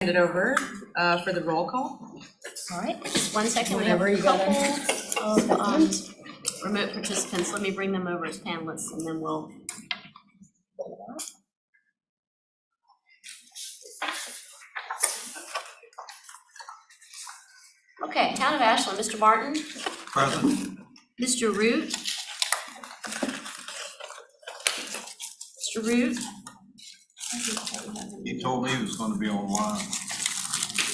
it over for the roll call. All right, just 1 second. Whenever we you have got a couple of remote participants. Let me bring them over as panelists and then we'll. Okay, Town of Ashland, Mr. Martin. Present. Mr. Root. Mr. Root. He told me he was gonna be online.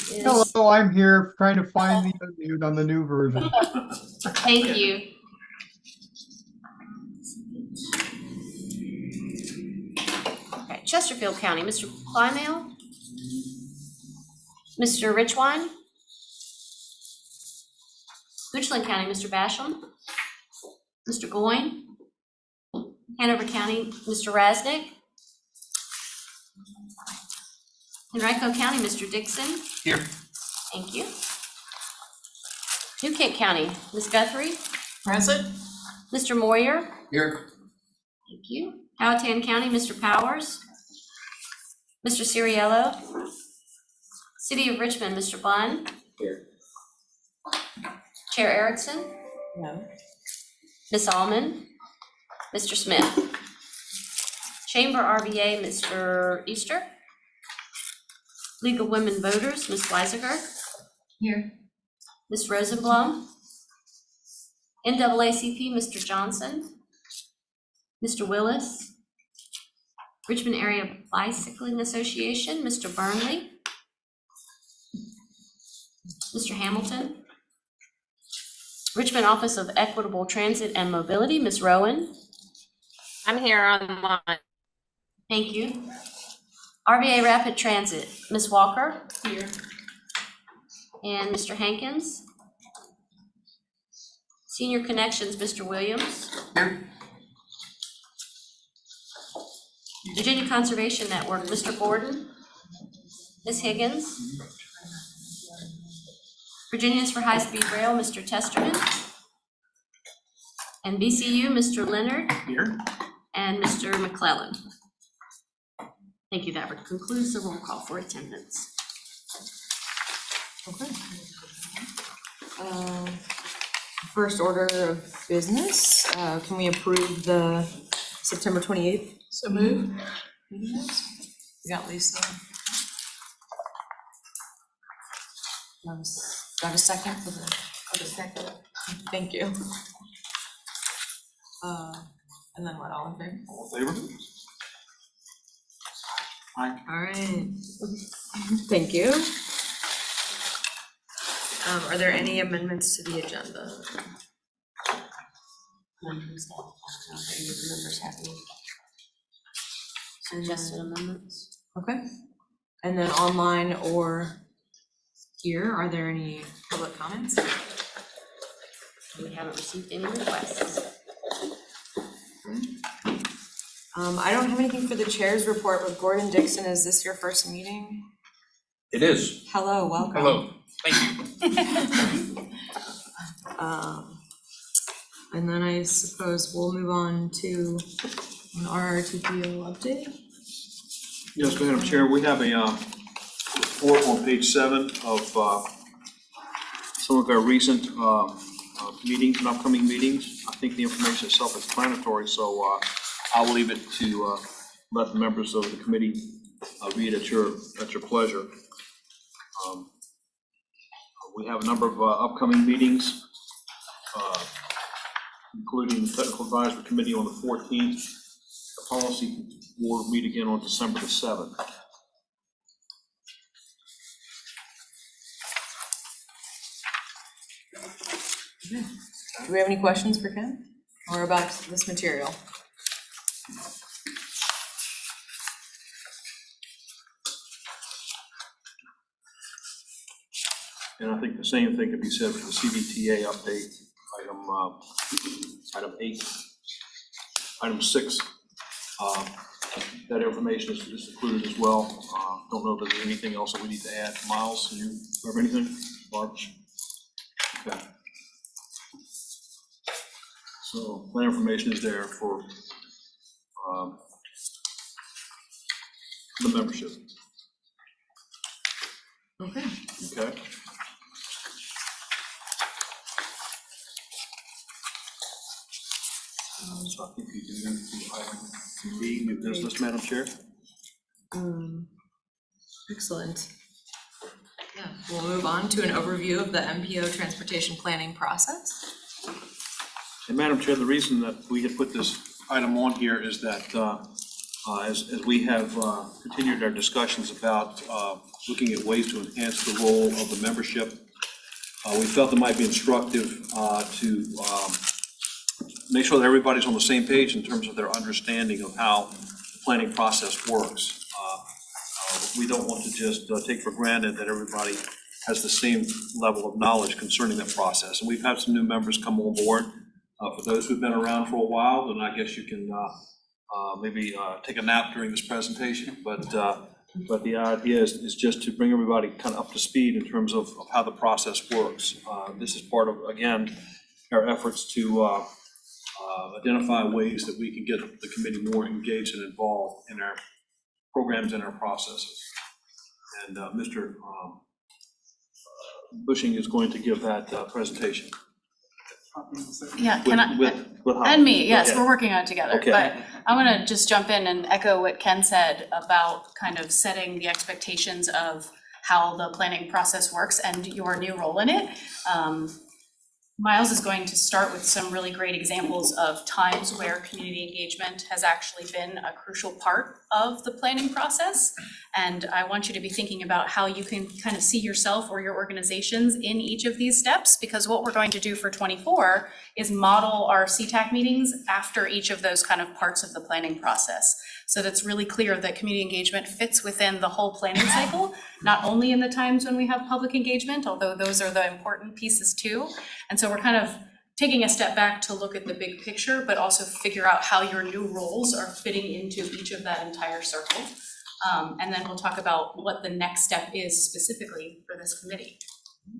Hello, I'm here trying to find the unmute on the new version. Thank you. Okay, Chesterfield County, Mr. Plymale. Mr. Richwine. Richland County, Mr. Basham. Mr. Goyne. Hanover County, Mr. Rasnick. Henrico County, Mr. Dixon. Here. Thank you. New Kent County, Ms. Guthrie. Present. Mr. Moyer. Here. Thank you. Powhatan County, Mr. Powers. Mr. Ciriello. City of Richmond, Mr. Bunn. Here. Chair Erickson. No. Ms. Almond. Mr. Smith. Chamber RVA, Mr. Easter. League of Women Voters, Ms. Weisiger. Here. Ms. Rosenblum. NAACP, Mr. Johnson. Mr. Willis. Richmond Area Bicycling Association, Mr. Burnley. Mr. Hamilton. Richmond Office of Equitable Transit and Mobility, Ms. Rowan. I'm here online. Thank you. RVA Rapid Transit, Ms. Walker. Here. And Mr. Hankins. Senior Connections, Mr. Williams. Here. Virginia Conservation Network, Mr. Gordon. Ms. Higgins. Virginians for High Speed Rail, Mr. Testerman. And VCU, Mr. Leonard. Here. And Mr. McClellan. Thank you. That concludes the roll call for attendance. Okay. First order of business, can we approve the September 28th? So move. We got Lisa. Do I have a second for the? Second. Thank you. And then what, all in favor? All in favor? Aye. All right. Thank you. Are there any amendments to the agenda? Suggested amendments. Okay. And then online or here, are there any public comments? We haven't received any requests. I don't have anything for the chair's report with Gordon Dixon. Is this your first meeting? It is. Hello, welcome. Hello. Thank you. And then I suppose we'll move on to an RRTPO update. Yes, Madam Chair, we have a report on page 7 of some of our recent meetings and upcoming meetings. I think the information itself is explanatory, so I'll leave it to let the members of the committee read at your pleasure. We have a number of upcoming meetings, including the Technical Advisory Committee on the 14th. The Policy Board will meet again on December the 7th. Do we have any questions for Ken or about this material? And I think the same thing could be said for the CDTA update, item 8. Item 6, that information is included as well. Don't know if there's anything else that we need to add. Miles, do you have anything? Barb? Okay. So that information is there for the membership. Okay. Okay. So I think you can move to item B, new business, Madam Chair. Excellent. Yeah, we'll move on to an overview of the MPO transportation planning process. And Madam Chair, the reason that we had put this item on here is that as we have continued our discussions about looking at ways to enhance the role of the membership, we felt it might be instructive to make sure that everybody's on the same page in terms of their understanding of how the planning process works. We don't want to just take for granted that everybody has the same level of knowledge concerning that process. And we've had some new members come on board. For those who've been around for a while, then I guess you can maybe take a nap during this presentation. But the idea is just to bring everybody kind of up to speed in terms of how the process works. This is part of, again, our efforts to identify ways that we can get the committee more engaged and involved in our programs and our processes. And Mr. Bushing is going to give that presentation. Yeah, can I, With and me, yes, Okay. we're working on it together. Okay. But I want to just jump in and echo what Ken said about kind of setting the expectations of how the planning process works and your new role in it. Miles is going to start with some really great examples of times where community engagement has actually been a crucial part of the planning process. And I want you to be thinking about how you can kind of see yourself or your organizations in each of these steps, because what we're going to do for 24 is model our CTAC meetings after each of those kind of parts of the planning process. So that's really clear that community engagement fits within the whole planning cycle, not only in the times when we have public engagement, although those are the important pieces too. And so we're kind of taking a step back to look at the big picture, but also figure out how your new roles are fitting into each of that entire circle. And then we'll talk about what the next step is specifically for this committee.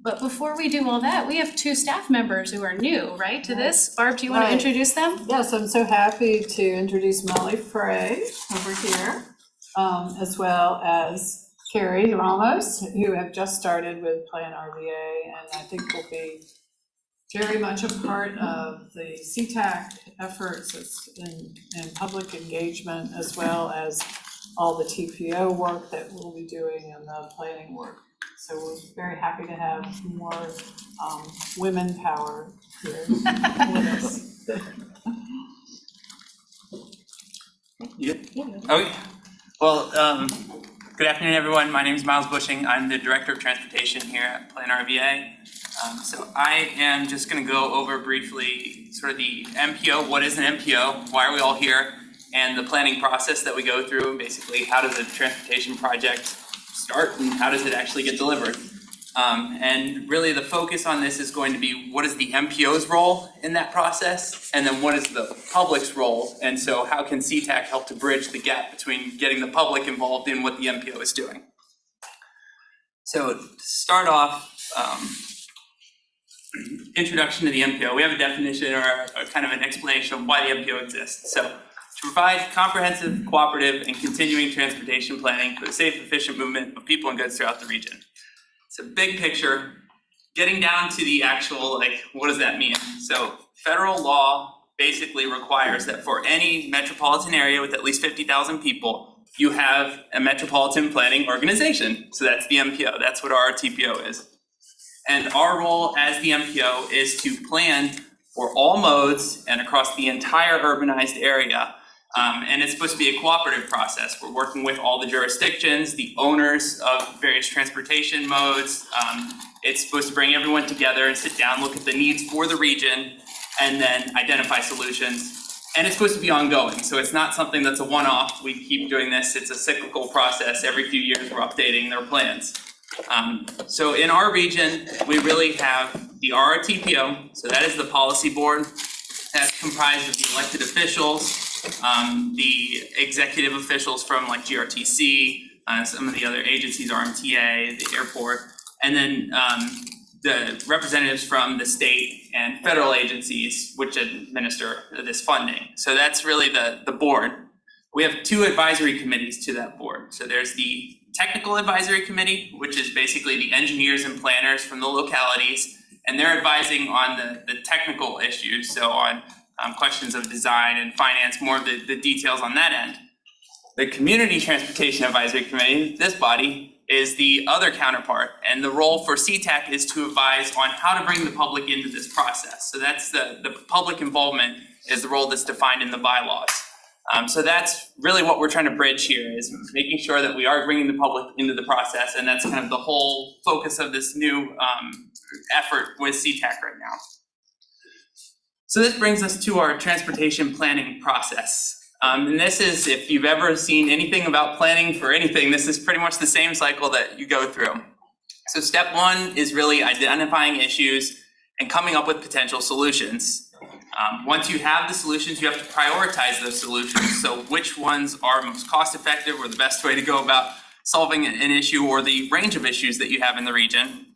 But before we do all that, we have two staff members who are new, right, to this. Barb, do you want to introduce them? Yes, I'm so happy to introduce Molly Frey over here, as well as Carrie Ramos, who have just started with Plan RVA, and I think will be very much a part of the CTAC efforts in public engagement, as well as all the TPO work that we'll be doing and the planning work. So we're very happy to have more women power here with us. Okay. Well, good afternoon, everyone. My name is Miles Bushing. I'm the Director of Transportation here at Plan RVA. So I am just going to go over briefly sort of the MPO. What is an MPO? Why are we all here? And the planning process that we go through. Basically, how does a transportation project start and how does it actually get delivered? And really the focus on this is going to be what is the MPO's role in that process, and then what is the public's role, and so how can CTAC help to bridge the gap between getting the public involved in what the MPO is doing. So to start off, introduction to the MPO, we have a definition or kind of an explanation of why the MPO exists. So to provide comprehensive, cooperative, and continuing transportation planning for the safe, efficient movement of people and goods throughout the region. So big picture, getting down to the actual, like, what does that mean? So federal law basically requires that for any metropolitan area with at least 50,000 people, you have a metropolitan planning organization. So that's the MPO, that's what our TPO is. And our role as the MPO is to plan for all modes and across the entire urbanized area. And it's supposed to be a cooperative process. We're working with all the jurisdictions, the owners of various transportation modes. It's supposed to bring everyone together and sit down, look at the needs for the region, and then identify solutions. And it's supposed to be ongoing. So it's not something that's a one-off. We keep doing this. It's a cyclical process. Every few years, we're updating their plans. So in our region, we really have the RRTPO. So that is the policy board. That's comprised of the elected officials, the executive officials from like GRTC, some of the other agencies, RMTA, the airport, and then the representatives from the state and federal agencies which administer this funding. So that's really the board. We have two advisory committees to that board. So there's the technical advisory committee, which is basically the engineers and planners from the localities, and they're advising on the technical issues, so on questions of design and finance, more of the details on that end. The Community Transportation Advisory Committee, this body, is the other counterpart, and the role for CTAC is to advise on how to bring the public into this process. So that's the public involvement is the role that's defined in the bylaws. So that's really what we're trying to bridge here, is making sure that we are bringing the public into the process, and that's kind of the whole focus of this new effort with CTAC right now. So this brings us to our transportation planning process. And this is, if you've ever seen anything about planning for anything, this is pretty much the same cycle that you go through. So step one is really identifying issues and coming up with potential solutions. Once you have the solutions, you have to prioritize those solutions. So which ones are most cost effective or the best way to go about solving an issue or the range of issues that you have in the region.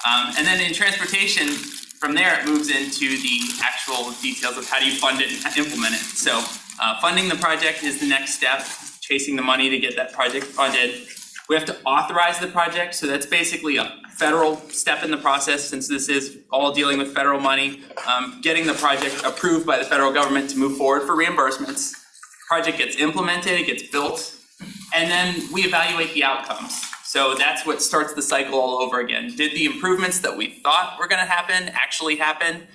And then in transportation, from there it moves into the actual details of how do you fund it and implement it. So funding the project is the next step, chasing the money to get that project funded. We have to authorize the project, so that's basically a federal step in the process, since this is all dealing with federal money, getting the project approved by the federal government to move forward for reimbursements. Project gets implemented, it gets built, and then we evaluate the outcomes. So that's what starts the cycle all over again. Did the improvements that we thought were gonna happen actually happen?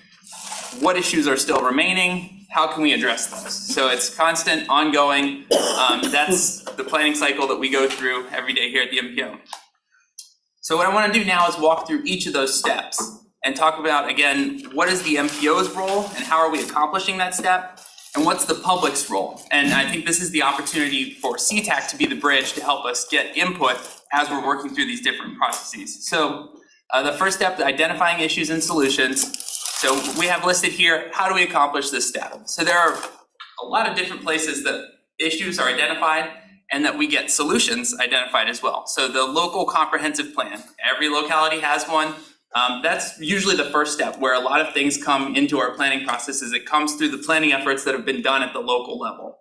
What issues are still remaining? How can we address those? So it's constant, ongoing. That's the planning cycle that we go through every day here at the MPO. So what I want to do now is walk through each of those steps and talk about, again, what is the MPO's role and how are we accomplishing that step? And what's the public's role? And I think this is the opportunity for CTAC to be the bridge to help us get input as we're working through these different processes. So the first step, identifying issues and solutions. So we have listed here, how do we accomplish this step? So there are a lot of different places that issues are identified and that we get solutions identified as well. So the local comprehensive plan, every locality has one. That's usually the first step where a lot of things come into our planning processes. It comes through the planning efforts that have been done at the local level.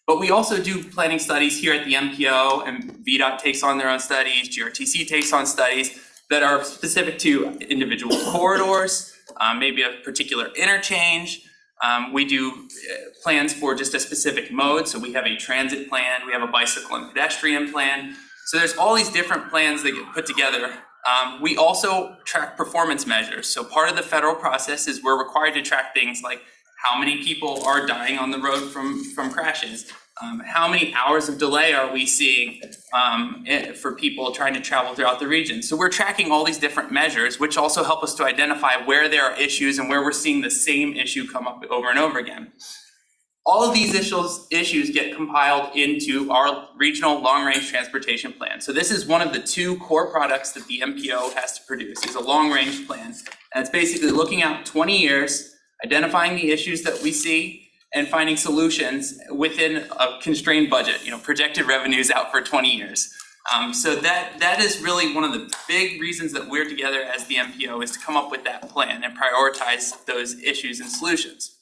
But we also do planning studies here at the MPO, and VDOT takes on their own studies, GRTC takes on studies that are specific to individual corridors, maybe a particular interchange. We do plans for just a specific mode. So we have a transit plan, we have a bicycle and pedestrian plan. So there's all these different plans that get put together. We also track performance measures. So part of the federal process is we're required to track things like how many people are dying on the road from crashes. How many hours of delay are we seeing for people trying to travel throughout the region? So we're tracking all these different measures, which also help us to identify where there are issues and where we're seeing the same issue come up over and over again. All of these issues get compiled into our regional long-range transportation plan. So this is one of the two core products that the MPO has to produce, is a long-range plan. And it's basically looking out 20 years, identifying the issues that we see, and finding solutions within a constrained budget, projected revenues out for 20 years. So that is really one of the big reasons that we're together as the MPO, is to come up with that plan and prioritize those issues and solutions.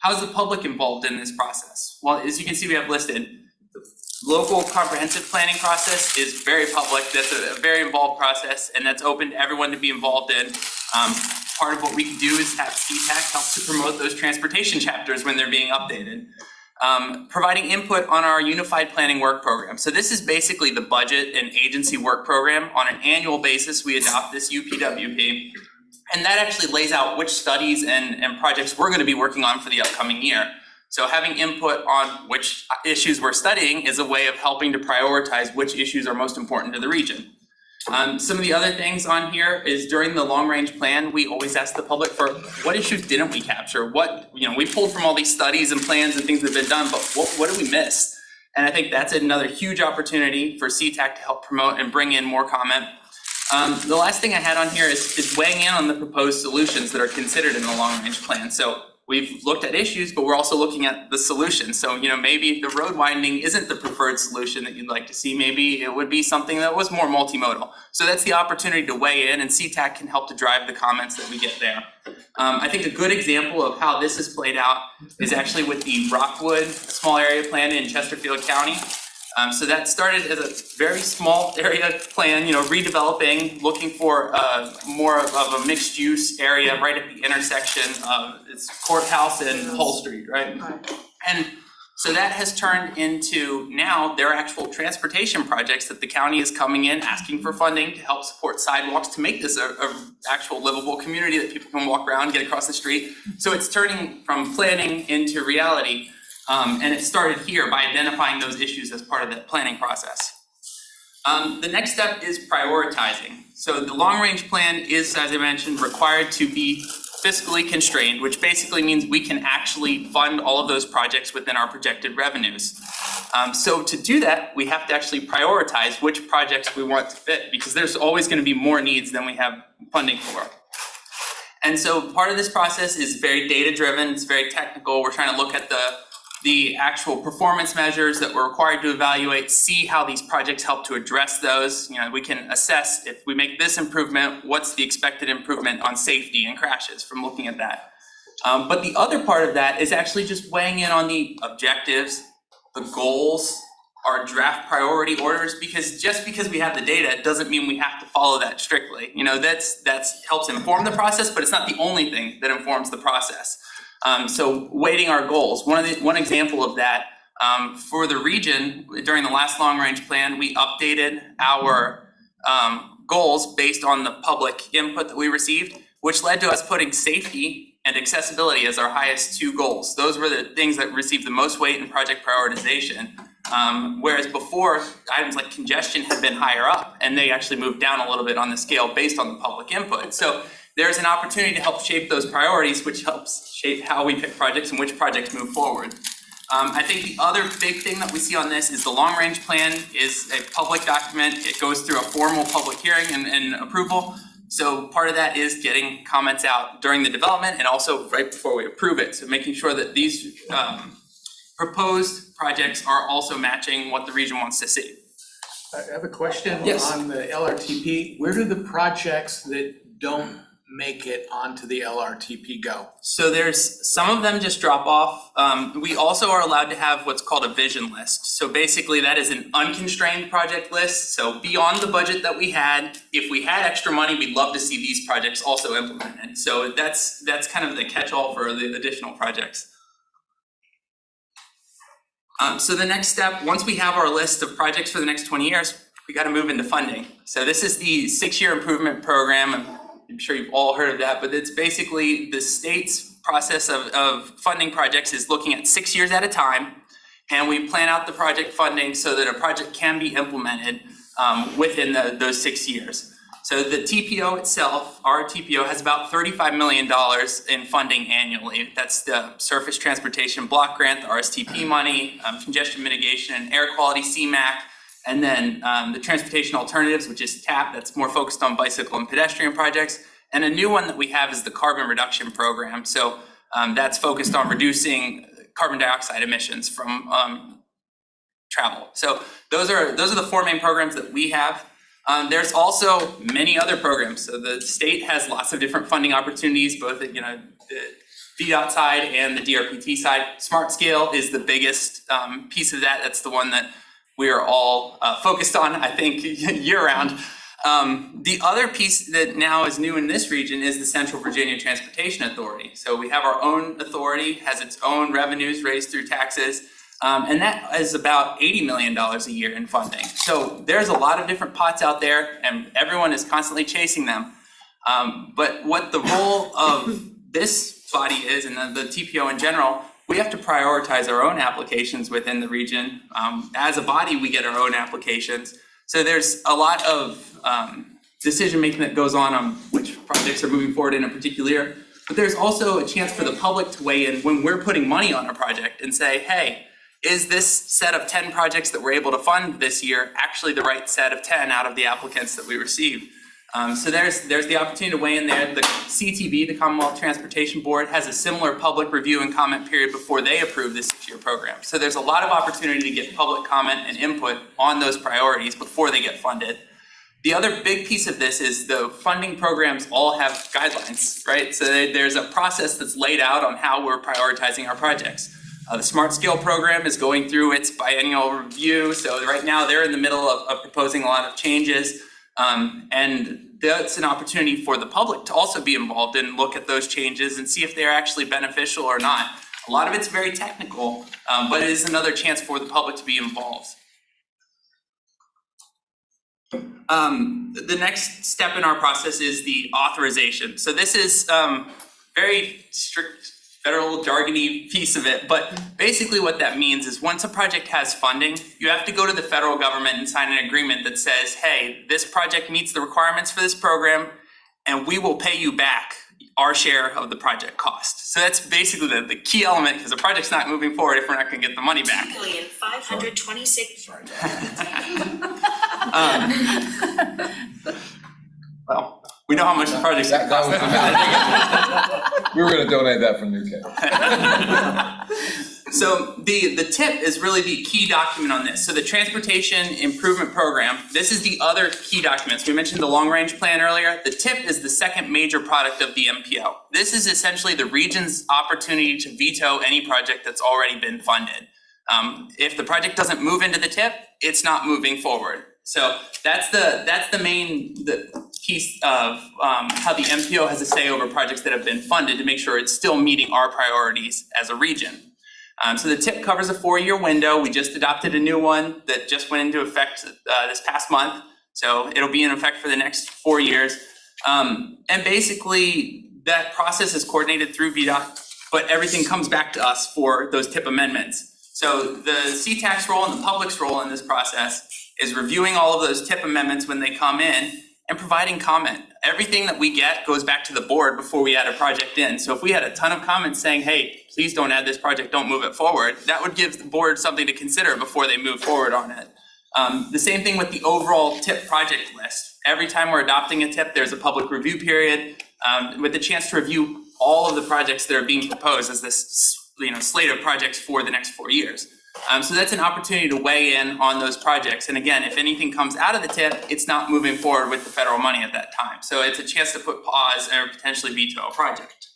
How's the public involved in this process? Well, as you can see, we have listed, the local comprehensive planning process is very public. That's a very involved process, and that's open to everyone to be involved in. Part of what we can do is have CTAC help to promote those transportation chapters when they're being updated. Providing input on our unified planning work program. So this is basically the budget and agency work program. On an annual basis, we adopt this UPWP, and that actually lays out which studies and projects we're going to be working on for the upcoming year. So having input on which issues we're studying is a way of helping to prioritize which issues are most important to the region. Some of the other things on here is during the long range plan, we always ask the public for what issues didn't we capture? We pulled from all these studies and plans and things that have been done, but what did we miss? And I think that's another huge opportunity for CTAC to help promote and bring in more comment. The last thing I had on here is weighing in on the proposed solutions that are considered in the long range plan. So we've looked at issues, but we're also looking at the solutions. So, maybe the road widening isn't the preferred solution that you'd like to see. Maybe it would be something that was more multimodal. So that's the opportunity to weigh in, and CTAC can help to drive the comments that we get there. I think a good example of how this is played out is actually with the Rockwood Small Area Plan in Chesterfield County. So that started as a very small area plan, redeveloping, looking for more of a mixed use area right at the intersection of its Courthouse and Hull Street, right? And so that has turned into now their actual transportation projects that the county is coming in, asking for funding to help support sidewalks to make this a actual livable community that people can walk around, get across the street. So it's turning from planning into reality. And it started here by identifying those issues as part of that planning process. The next step is prioritizing. So the long-range plan is, as I mentioned, required to be fiscally constrained, which basically means we can actually fund all of those projects within our projected revenues. So to do that, we have to actually prioritize which projects we want to fit, because there's always going to be more needs than we have funding for. And so part of this process is very data-driven, it's very technical. We're trying to look at the actual performance measures that we're required to evaluate, see how these projects help to address those. We can assess if we make this improvement, what's the expected improvement on safety and crashes from looking at that. But the other part of that is actually just weighing in on the objectives, the goals, our draft priority orders, because just because we have the data doesn't mean we have to follow that strictly. That's helps inform the process, but it's not the only thing that informs the process. So weighting our goals. One example of that, for the region, during the last long range plan, we updated our goals based on the public input that we received, which led to us putting safety and accessibility as our highest two goals. Those were the things that received the most weight in project prioritization. Whereas before, items like congestion had been higher up, and they actually moved down a little bit on the scale based on the public input. So there's an opportunity to help shape those priorities, which helps shape how we pick projects and which projects move forward. I think the other big thing that we see on this is the long range plan is a public document. It goes through a formal public hearing and approval. So part of that is getting comments out during the development and also right before we approve it. So making sure that these proposed projects are also matching what the region wants to see. I have a question Yes. on the LRTP. Where do the projects that don't make it onto the LRTP go? So there's some of them just drop off. We also are allowed to have what's called a vision list. So basically that is an unconstrained project list. So beyond the budget that we had, if we had extra money, we'd love to see these projects also implemented. So that's kind of the catch-all for the additional projects. So the next step, once we have our list of projects for the next 20 years, we got to move into funding. So this is the 6-year improvement program. I'm sure you've all heard of that, but it's basically the state's process of funding projects is looking at 6 years at a time, and we plan out the project funding so that a project can be implemented within those 6 years. So the TPO itself, our TPO, has about $35 million in funding annually. That's the Surface Transportation Block Grant, the RSTP money, congestion mitigation and air quality, CMAQ, and then the Transportation Alternatives, which is TAP, that's more focused on bicycle and pedestrian projects. And a new one that we have is the Carbon Reduction Program. So that's focused on reducing carbon dioxide emissions from travel. So those are the 4 main programs that we have. There's also many other programs. So the state has lots of different funding opportunities, both at, the VDOT side and the DRPT side. Smart Scale is the biggest piece of that. That's the one that we are all focused on, I think, year round. The other piece that now is new in this region is the Central Virginia Transportation Authority. So we have our own authority, has its own revenues raised through taxes. And that is about $80 million a year in funding. So there's a lot of different pots out there and everyone is constantly chasing them. But what the role of this body is, and the TPO in general, we have to prioritize our own applications within the region. As a body, we get our own applications. So there's a lot of decision making that goes on which projects are moving forward in a particular year. But there's also a chance for the public to weigh in when we're putting money on a project and say, hey, is this set of 10 projects that we're able to fund this year actually the right set of 10 out of the applicants that we received? So there's the opportunity to weigh in there. The CTB, the Commonwealth Transportation Board, has a similar public review and comment period before they approve this 6-year program. So there's a lot of opportunity to get public comment and input on those priorities before they get funded. The other big piece of this is the funding programs all have guidelines, right? So there's a process that's laid out on how we're prioritizing our projects. The Smart Scale program is going through its biennial review, so right now they're in the middle of proposing a lot of changes. And that's an opportunity for the public to also be involved and look at those changes and see if they're actually beneficial or not. A lot of it's very technical, but it is another chance for the public to be involved. The next step in our process is the authorization. So this is very strict federal jargony piece of it, but basically what that means is once a project has funding, you have to go to the federal government and sign an agreement that says, hey, this project meets the requirements for this program, and we will pay you back our share of the project cost. So that's basically the key element, because the project's not moving forward if we're not gonna get the money back. Well, we know how much the project's gonna cost. We were gonna donate that from UK. So the TIP is really the key document on this. So the Transportation Improvement Program, this is the other key document. So we mentioned the long range plan earlier. The TIP is the second major product of the MPO. This is essentially the region's opportunity to veto any project that's already been funded. If the project doesn't move into the TIP, it's not moving forward. So that's the main piece of how the MPO has a say over projects that have been funded to make sure it's still meeting our priorities as a region. So the TIP covers a 4-year window. We just adopted a new one that just went into effect this past month. So it'll be in effect for the next 4 years. And basically that process is coordinated through VDOT, but everything comes back to us for those TIP amendments. So the CTAC's role and the public's role in this process is reviewing all of those TIP amendments when they come in and providing comment. Everything that we get goes back to the board before we add a project in. So if we had a ton of comments saying, hey, please don't add this project, don't move it forward, that would give the board something to consider before they move forward on it. The same thing with the overall TIP project list. Every time we're adopting a TIP, there's a public review period with the chance to review all of the projects that are being proposed as this slate of projects for the next 4 years. So that's an opportunity to weigh in on those projects. And again, if anything comes out of the TIP, it's not moving forward with the federal money at that time. So it's a chance to put pause or potentially veto a project.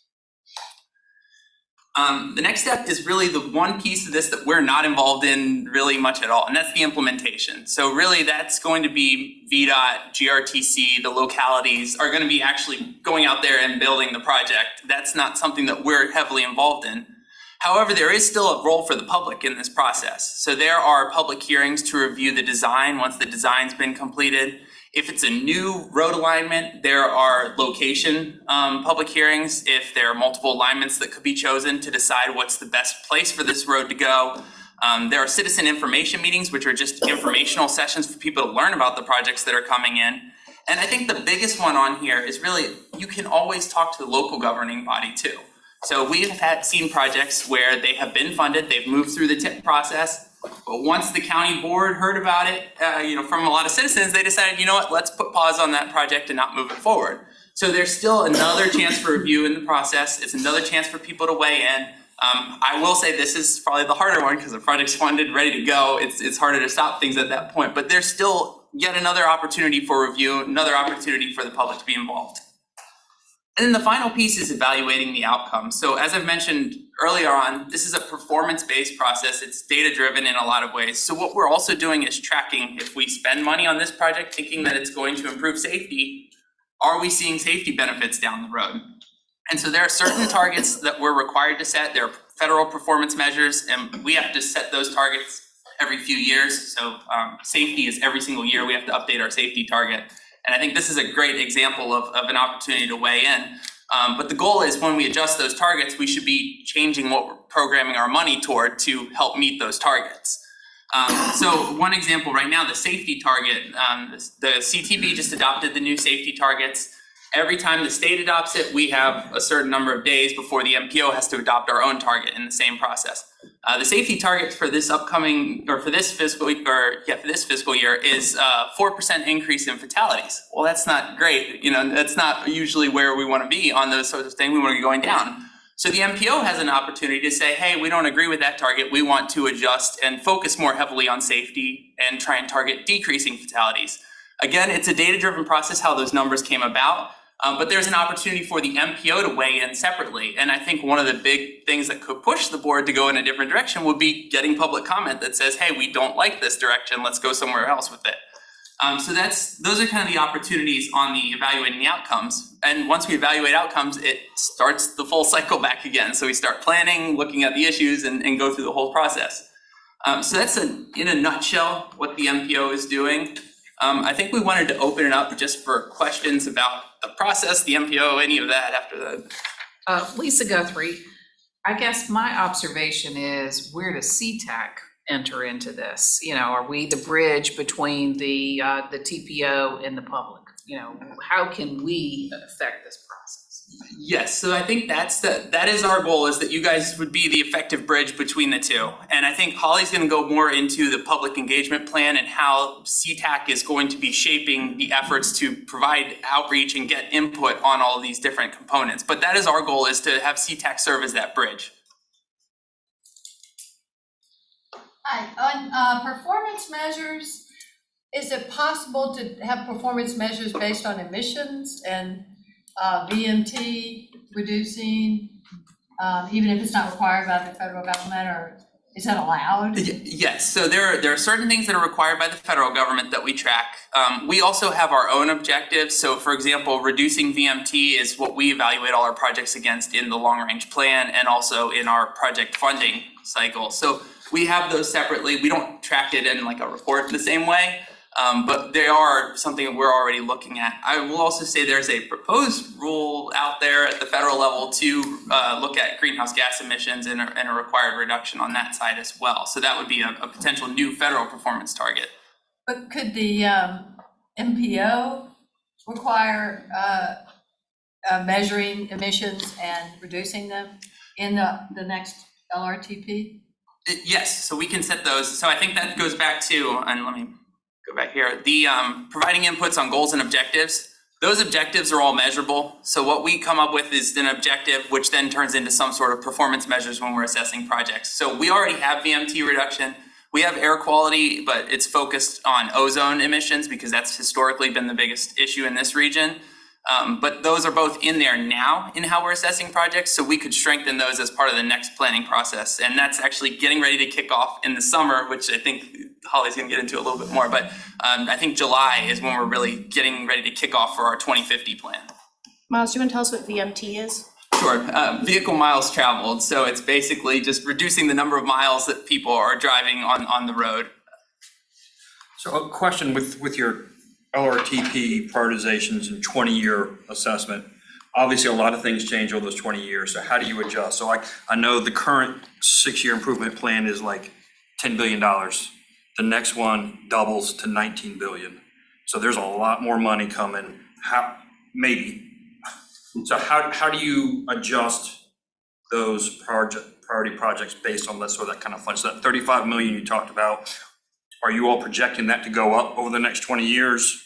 The next step is really the one piece of this that we're not involved in really much at all, and that's the implementation. So really that's going to be VDOT, GRTC, the localities are going to be actually going out there and building the project. That's not something that we're heavily involved in. However, there is still a role for the public in this process. So there are public hearings to review the design once the design's been completed. If it's a new road alignment, there are location public hearings. If there are multiple alignments that could be chosen to decide what's the best place for this road to go. There are citizen information meetings, which are just informational sessions for people to learn about the projects that are coming in. And I think the biggest one on here is really, you can always talk to the local governing body too. So we have seen projects where they have been funded, they've moved through the TIP process, but once the county board heard about it, from a lot of citizens, they decided, you know what, let's put pause on that project and not move it forward. So there's still another chance for review in the process. It's another chance for people to weigh in. I will say this is probably the harder one because the project's funded, ready to go. It's harder to stop things at that point, but there's still yet another opportunity for review, another opportunity for the public to be involved. And then the final piece is evaluating the outcomes. So as I've mentioned earlier on, this is a performance-based process. It's data-driven in a lot of ways. So what we're also doing is tracking, if we spend money on this project thinking that it's going to improve safety, are we seeing safety benefits down the road? And so there are certain targets that we're required to set. There are federal performance measures, and we have to set those targets every few years. So safety is every single year we have to update our safety target. And I think this is a great example of an opportunity to weigh in. But the goal is when we adjust those targets, we should be changing what we're programming our money toward to help meet those targets. So one example right now, the safety target, the CTB just adopted the new safety targets. Every time the state adopts it, we have a certain number of days before the MPO has to adopt our own target in the same process. The safety target for this upcoming, or for this fiscal year is 4% increase in fatalities. Well, that's not great. That's not usually where we want to be on those sorts of things. We want to be going down. So the MPO has an opportunity to say, hey, we don't agree with that target. We want to adjust and focus more heavily on safety and try and target decreasing fatalities. Again, it's a data-driven process how those numbers came about. But there's an opportunity for the MPO to weigh in separately. And I think one of the big things that could push the board to go in a different direction would be getting public comment that says, hey, we don't like this direction, let's go somewhere else with it. So those are kind of the opportunities on the evaluating the outcomes. And once we evaluate outcomes, it starts the full cycle back again. So we start planning, looking at the issues, and go through the whole process. So that's in a nutshell what the MPO is doing. I think we wanted to open it up just for questions about the process, the MPO, any of that after the. Lisa Guthrie, I guess my observation is, where does CTAC enter into this? You know, are we the bridge between the TPO and the public? You know, how can we affect this process? Yes, so I think that is our goal, is that you guys would be the effective bridge between the two. And I think Holly's gonna go more into the public engagement plan and how CTAC is going to be shaping the efforts to provide outreach and get input on all of these different components. But that is our goal, is to have CTAC serve as that bridge. Hi, on performance measures, is it possible to have performance measures based on emissions and VMT reducing, even if it's not required by the federal government, or is that allowed? Yes, so there are certain things that are required by the federal government that we track. We also have our own objectives. So for example, reducing VMT is what we evaluate all our projects against in the long range plan and also in our project funding cycle. So we have those separately. We don't track it in like a report the same way, but they are something that we're already looking at. I will also say there's a proposed rule out there at the federal level to look at greenhouse gas emissions and a required reduction on that side as well. So that would be a potential new federal performance target. But could the MPO require measuring emissions and reducing them in the next LRTP? Yes, so we can set those. So I think that goes back to, and let me go back here, the providing inputs on goals and objectives. Those objectives are all measurable. So what we come up with is an objective, which then turns into some sort of performance measures when we're assessing projects. So we already have VMT reduction. We have air quality, but it's focused on ozone emissions because that's historically been the biggest issue in this region. But those are both in there now in how we're assessing projects, so we could strengthen those as part of the next planning process. And that's actually getting ready to kick off in the summer, which I think Holly's gonna get into a little bit more, but I think July is when we're really getting ready to kick off for our 2050 plan. Miles, do you want to tell us what VMT is? Sure, vehicle miles traveled, so it's basically just reducing the number of miles that people are driving on the road. So a question with your LRTP prioritizations and 20-year assessment. Obviously, a lot of things change over those 20 years, so how do you adjust? So I know the current 6-year improvement plan is like $10 billion. The next one doubles to 19 billion. So there's a lot more money coming, maybe. So how do you adjust those priority projects based on that sort of that kind of fund? So that 35 million you talked about, are you all projecting that to go up over the next 20 years?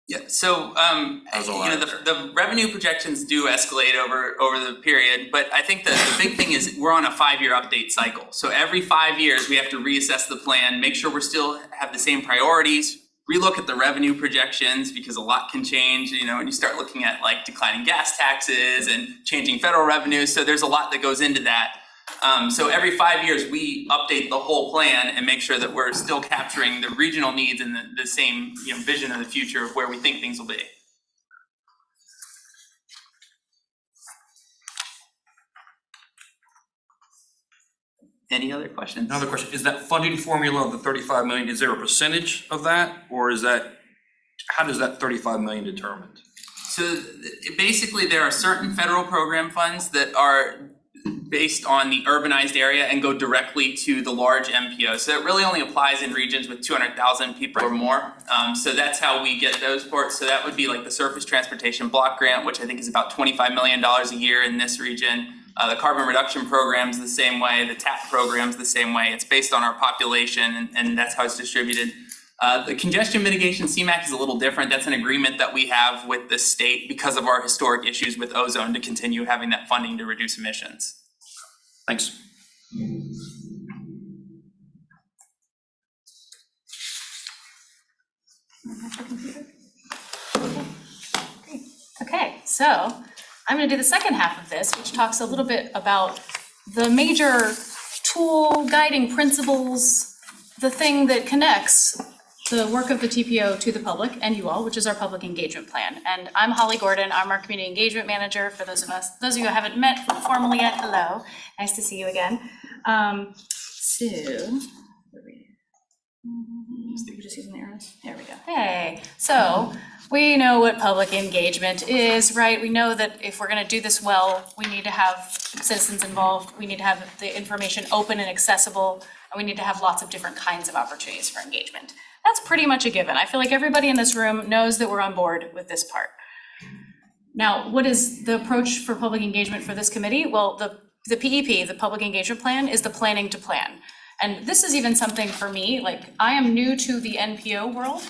Yeah, so the revenue projections do escalate over the period, but I think the big thing is we're on a 5-year update cycle. So every 5 years we have to reassess the plan, make sure we still have the same priorities, relook at the revenue projections because a lot can change, when you start looking at like declining gas taxes and changing federal revenues. So there's a lot that goes into that. So every 5 years we update the whole plan and make sure that we're still capturing the regional needs and the same vision of the future of where we think things will be. Any other questions? Another question, is that funding formula of the 35 million, is there a percentage of that? Or how does that 35 million determined? So basically there are certain federal program funds that are based on the urbanized area and go directly to the large MPO. So it really only applies in regions with 200,000 people or more. So that's how we get those ports. So that would be like the Surface Transportation Block Grant, which I think is about $25 million a year in this region. The Carbon Reduction Program's the same way, the TAP Program's the same way. It's based on our population and that's how it's distributed. The Congestion Mitigation CMAQ is a little different. That's an agreement that we have with the state because of our historic issues with ozone to continue having that funding to reduce emissions. Thanks. Okay, So I'm gonna do the second half of this, which talks a little bit about the major tool, guiding principles, the thing that connects the work of the TPO to the public and you all, which is our public engagement plan. And I'm Holly Gordon, I'm our community engagement manager. For those of you who haven't met formally yet, hello, nice to see you again. Just using the arrows. There we go. Hey, so we know what public engagement is, right? We know that if we're gonna do this well, we need to have citizens involved, we need to have the information open and accessible, and we need to have lots of different kinds of opportunities for engagement. That's pretty much a given. I feel like everybody in this room knows that we're on board with this part. Now, what is the approach for public engagement for this committee? Well, the PEP, the Public Engagement Plan, is the planning to plan. And this is even something for me, like I am new to the NPO world,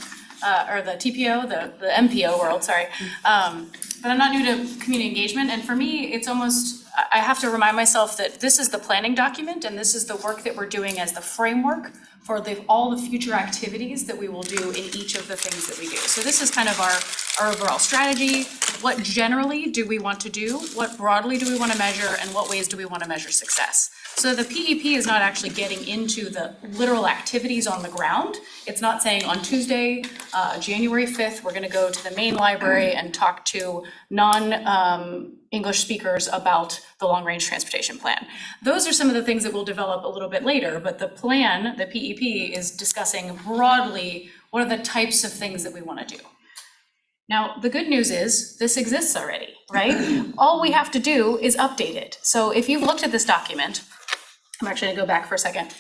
or the TPO, the MPO world, sorry. But I'm not new to community engagement. And for me, it's almost, I have to remind myself that this is the planning document and this is the work that we're doing as the framework for all the future activities that we will do in each of the things that we do. So this is kind of our overall strategy. What generally do we want to do? What broadly do we want to measure? And what ways do we want to measure success? So the PEP is not actually getting into the literal activities on the ground. It's not saying on Tuesday, January 5th, we're gonna go to the main library and talk to non-English speakers about the long-range transportation plan. Those are some of the things that we'll develop a little bit later, but the plan, the PEP, is discussing broadly what are the types of things that we wanna do. Now, the good news is this exists already, right? All we have to do is update it. So if you've looked at this document, I'm actually gonna go back for a second.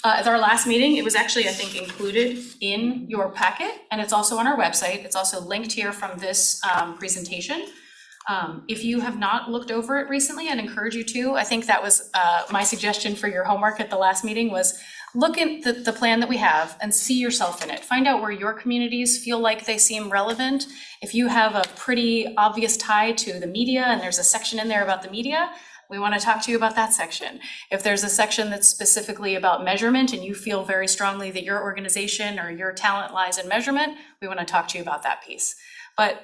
At our last meeting, it was actually, I think, included in your packet, and it's also on our website. It's also linked here from this presentation. If you have not looked over it recently, I'd encourage you to. I think that was my suggestion for your homework at the last meeting was look at the plan that we have and see yourself in it. Find out where your communities feel like they seem relevant. If you have a pretty obvious tie to the media and there's a section in there about the media, we want to talk to you about that section. If there's a section that's specifically about measurement and you feel very strongly that your organization or your talent lies in measurement, we want to talk to you about that piece. But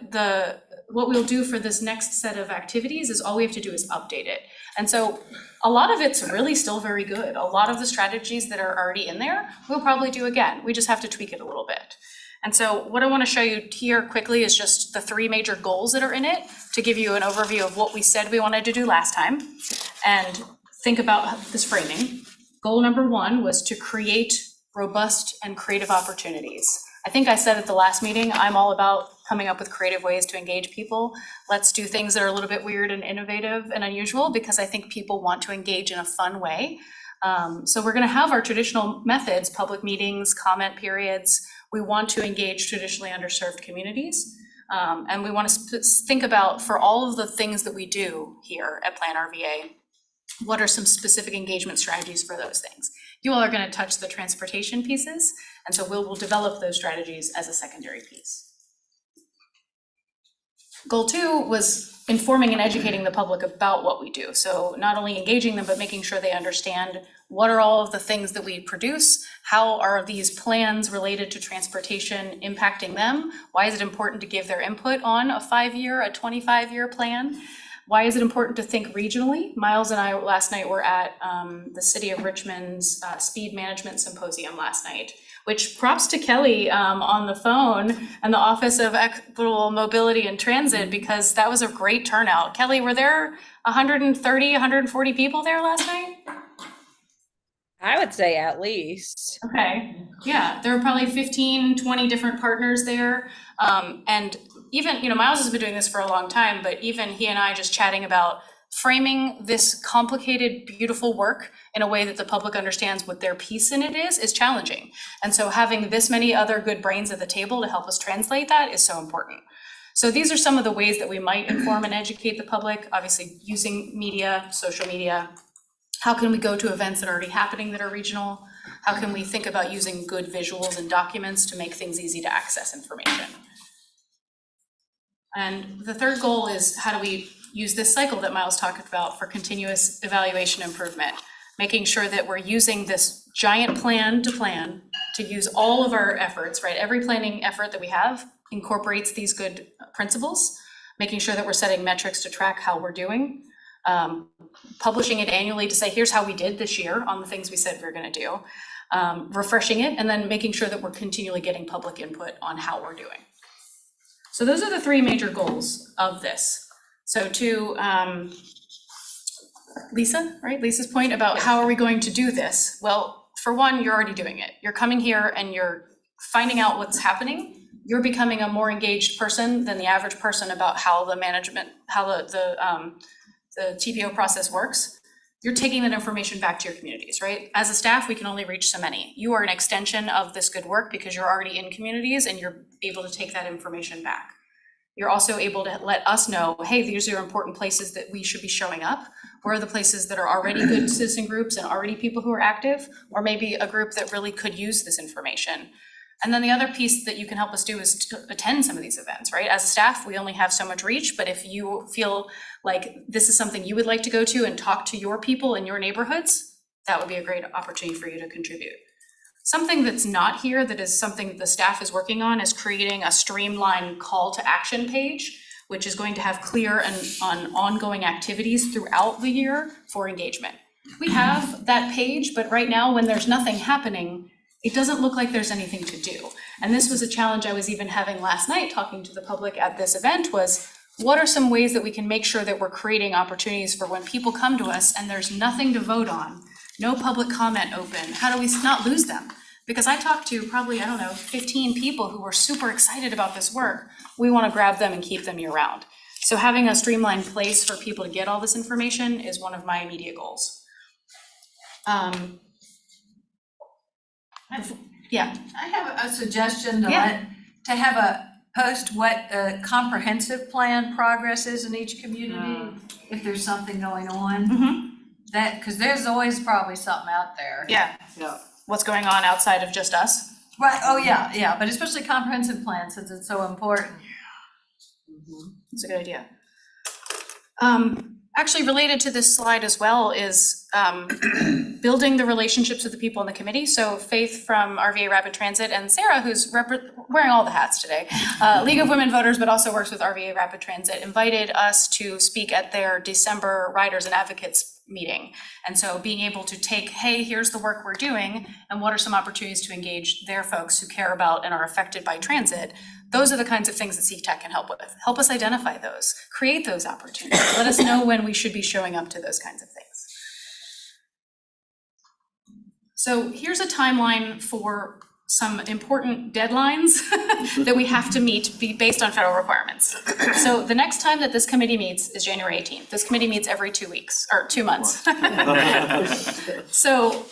what we'll do for this next set of activities is all we have to do is update it. And so a lot of it's really still very good. A lot of the strategies that are already in there, we'll probably do again. We just have to tweak it a little bit. And so what I want to show you here quickly is just the 3 major goals that are in it to give you an overview of what we said we wanted to do last time and think about this framing. Goal number 1 was to create robust and creative opportunities. I think I said at the last meeting, I'm all about coming up with creative ways to engage people. Let's do things that are a little bit weird and innovative and unusual because I think people want to engage in a fun way. So we're going to have our traditional methods, public meetings, comment periods. We want to engage traditionally underserved communities. And we want to think about, for all of the things that we do here at Plan RVA, what are some specific engagement strategies for those things? You all are going to touch the transportation pieces, and so we'll develop those strategies as a secondary piece. Goal 2 was informing and educating the public about what we do. So not only engaging them, but making sure they understand what are all of the things that we produce, how are these plans related to transportation impacting them, why is it important to give their input on a 5-year, a 25-year plan, why is it important to think regionally? Miles and I last night were at the City of Richmond's Speed Management Symposium last night, which props to Kelly on the phone and the Office of Equitable Mobility and Transit, because that was a great turnout. Kelly, were there 130, 140 people there last night? I would say at least. Okay, yeah, there were probably 15, 20 different partners there. And even, Miles has been doing this for a long time, but even he and I just chatting about framing this complicated, beautiful work in a way that the public understands what their piece in it is challenging. And so having this many other good brains at the table to help us translate that is so important. So these are some of the ways that we might inform and educate the public, obviously using media, social media. How can we go to events that are already happening that are regional? How can we think about using good visuals and documents to make things easy to access information? And the third goal is, how do we use this cycle that Miles talked about for continuous evaluation improvement, making sure that we're using this giant plan to use all of our efforts, right? Every planning effort that we have incorporates these good principles, making sure that we're setting metrics to track how we're doing, publishing it annually to say, here's how we did this year on the things we said we were gonna do, refreshing it, and then making sure that we're continually getting public input on how we're doing. So those are the three major goals of this. So to Lisa, right? Lisa's point about how are we going to do this? Well, for one, you're already doing it. You're coming here and you're finding out what's happening. You're becoming a more engaged person than the average person about how the TPO process works. You're taking that information back to your communities, right? As a staff, we can only reach so many. You are an extension of this good work because you're already in communities and you're able to take that information back. You're also able to let us know, hey, these are important places that we should be showing up. Where are the places that are already good citizen groups and already people who are active, or maybe a group that really could use this information. And then the other piece that you can help us do is to attend some of these events, right? As a staff, we only have so much reach, but if you feel like this is something you would like to go to and talk to your people in your neighborhoods, that would be a great opportunity for you to contribute. Something that's not here, that is something that the staff is working on, is creating a streamlined call to action page, which is going to have clear and ongoing activities throughout the year for engagement. We have that page, but right now when there's nothing happening, it doesn't look like there's anything to do. And this was a challenge I was even having last night talking to the public at this event was, what are some ways that we can make sure that we're creating opportunities for when people come to us and there's nothing to vote on, no public comment open, how do we not lose them? Because I talked to probably, 15 people who were super excited about this work. We want to grab them and keep them year round. So having a streamlined place for people to get all this information is one of my immediate goals. Yeah. I have a suggestion to have a post what the comprehensive plan progress is in each community, if there's something going on. That, because there's always probably something out there. Yeah. What's going on outside of just us? Right, oh, yeah, but especially comprehensive plan, since it's so important. That's a good idea. Actually, related to this slide as well is building the relationships with the people in the committee. So Faith from RVA Rapid Transit and Sarah, who's wearing all the hats today, League of Women Voters, but also works with RVA Rapid Transit, invited us to speak at their December Riders and Advocates meeting. And so being able to take, hey, here's the work we're doing, and what are some opportunities to engage their folks who care about and are affected by transit, those are the kinds of things that CTAC can help with. Help us identify those, create those opportunities, let us know when we should be showing up to those kinds of things. So here's a timeline for some important deadlines that we have to meet based on federal requirements. So the next time that this committee meets is January 18th. This committee meets every 2 weeks, or 2 months. So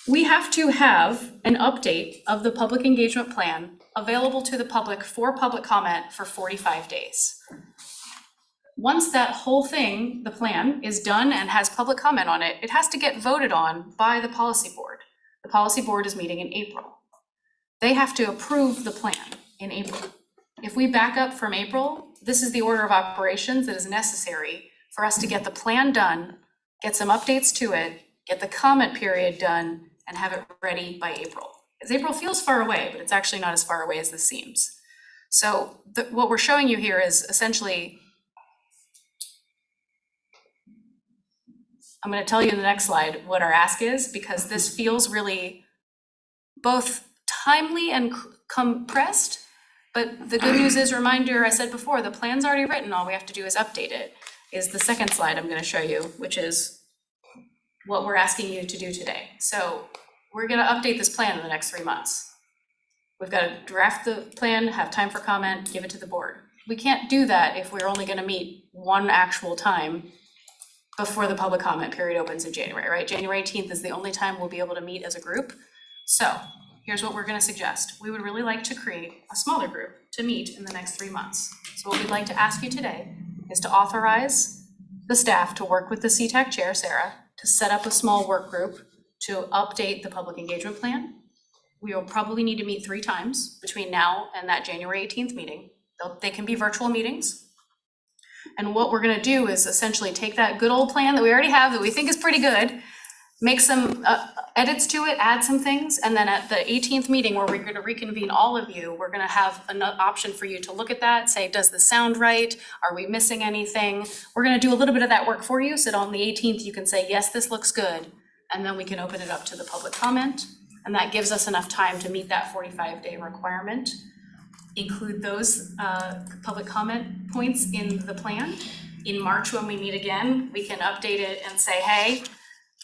we have to have an update of the public engagement plan available to the public for public comment for 45 days. Once that whole thing, the plan, is done and has public comment on it, it has to get voted on by the policy board. The policy board is meeting in April. They have to approve the plan in April. If we back up from April, this is the order of operations that is necessary for us to get the plan done, get some updates to it, get the comment period done, and have it ready by April. Because April feels far away, but it's actually not as far away as this seems. So what we're showing you here is essentially, I'm going to tell you in the next slide what our ask is, because this feels really both timely and compressed, but the good news is, reminder, I said before, the plan's already written, all we have to do is update it, is the second slide I'm going to show you, which is what we're asking you to do today. So we're going to update this plan in the next 3 months. We've got to draft the plan, have time for comment, give it to the board. We can't do that if we're only going to meet one actual time before the public comment period opens in January, right? January 18th is the only time we'll be able to meet as a group. So here's what we're going to suggest. We would really like to create a smaller group to meet in the next 3 months. So what we'd like to ask you today is to authorize the staff to work with the CTAC chair, Sarah, to set up a small work group to update the public engagement plan. We will probably need to meet 3 times between now and that January 18th meeting. They can be virtual meetings. And what we're going to do is essentially take that good old plan that we already have that we think is pretty good, make some edits to it, add some things, and then at the 18th meeting where we're gonna reconvene all of you, we're gonna have an option for you to look at that, say, does this sound right? Are we missing anything? We're gonna do a little bit of that work for you, so that on the 18th you can say, yes, this looks good, and then we can open it up to the public comment, and that gives us enough time to meet that 45-day requirement. Include those public comment points in the plan. In March, when we meet again, we can update it and say, hey,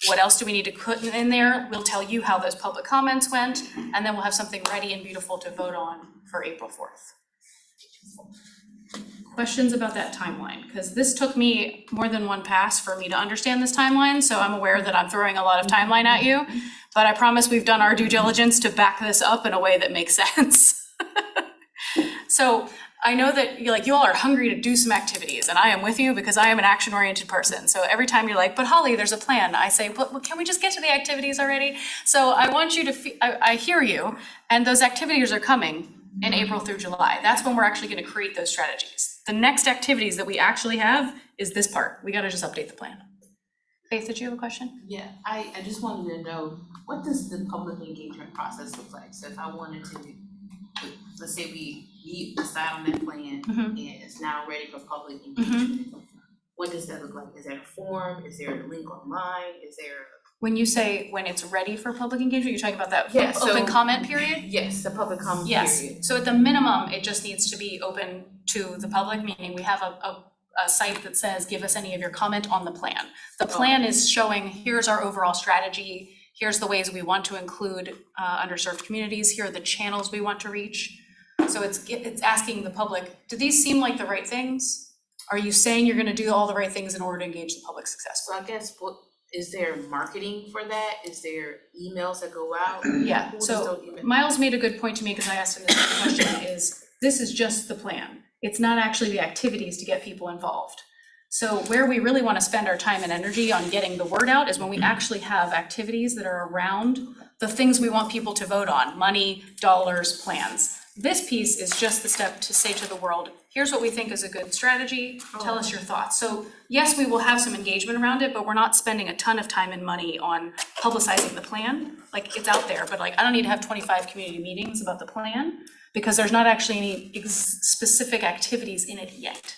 what else do we need to put in there? We'll tell you how those public comments went, and then we'll have something ready and beautiful to vote on for April 4th. Questions about that timeline? Because this took me more than one pass for me to understand this timeline, so I'm aware that I'm throwing a lot of timeline at you, but I promise we've done our due diligence to back this up in a way that makes sense. So I know that you all are hungry to do some activities, and I am with you because I am an action-oriented person. So every time you're like, but Holly, there's a plan, I say, but can we just get to the activities already? So I want you to, I hear you, and those activities are coming in April through July. That's when we're actually gonna create those strategies. The next activities that we actually have is this part. We gotta just update the plan. Faith, did you have a question? Yeah, I just wanted to know, what does the public engagement process look like? So if I wanted to, let's say we decide on that plan and it's now ready for public engagement. What does that look like? Is there a form? Is there a link online? Is there? When you say when it's ready for public engagement, you're talking about that Yeah, open comment period? Yes, the public comment Yes, period. so at the minimum, it just needs to be open to the public, meaning we have a site that says, give us any of your comment on the plan. The plan is showing, here's our overall strategy, here's the ways we want to include underserved communities, here are the channels we want to reach. So it's asking the public, do these seem like the right things? Are you saying you're gonna do all the right things in order to engage the public successfully? So I guess, is there marketing for that? Is there emails that go out? Yeah, so Miles made a good point to me because I asked him this question is, this is just the plan. It's not actually the activities to get people involved. So where we really want to spend our time and energy on getting the word out is when we actually have activities that are around the things we want people to vote on, money, dollars, plans. This piece is just the step to say to the world, here's what we think is a good strategy, tell us your thoughts. So yes, we will have some engagement around it, but we're not spending a ton of time and money on publicizing the plan. Like, it's out there, but I don't need to have 25 community meetings about the plan because there's not actually any specific activities in it yet.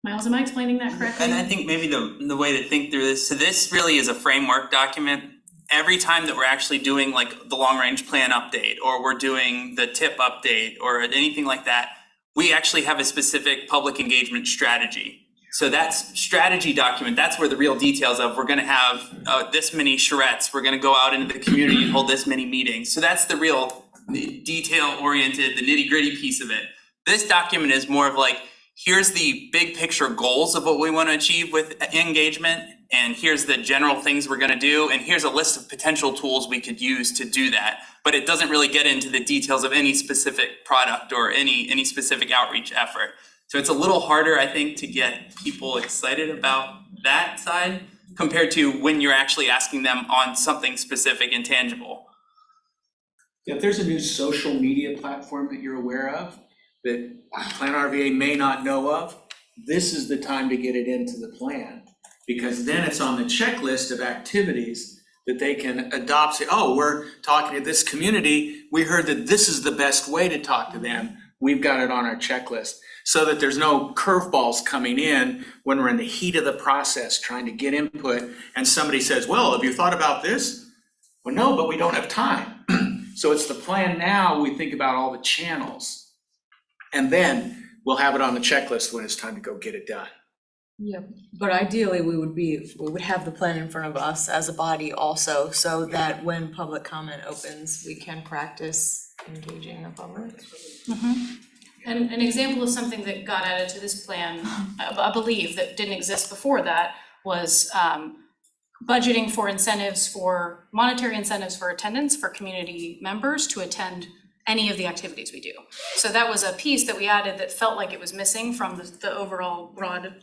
Miles, am I explaining that correctly? And I think maybe the way to think through this, so this really is a framework document. Every time that we're actually doing like the long range plan update, or we're doing the TIP update, or anything like that, we actually have a specific public engagement strategy. So that's strategy document, that's where the real details of, we're gonna have this many charrettes, we're gonna go out into the community and hold this many meetings. So that's the real detail oriented, the nitty gritty piece of it. This document is more of like, here's the big picture goals of what we want to achieve with engagement, and here's the general things we're going to do, and here's a list of potential tools we could use to do that. But it doesn't really get into the details of any specific product or any specific outreach effort. So it's a little harder, I think, to get people excited about that side compared to when you're actually asking them on something specific and tangible. If there's a new social media platform that you're aware of, that Plan RVA may not know of, this is the time to get it into the plan. Because then it's on the checklist of activities that they can adopt, say, oh, we're talking to this community, we heard that this is the best way to talk to them, we've got it on our checklist. So that there's no curveballs coming in when we're in the heat of the process trying to get input and somebody says, well, have you thought about this? Well, no, but we don't have time. So it's the plan now, we think about all the channels. And then we'll have it on the checklist when it's time to go get it done. Yeah, but ideally, we would have the plan in front of us as a body also, so that when public comment opens, we can practice engaging the public. And an example of something that got added to this plan, I believe, that didn't exist before that, was budgeting for incentives, for monetary incentives for attendance for community members to attend any of the activities we do. So that was a piece that we added that felt like it was missing from the overall broad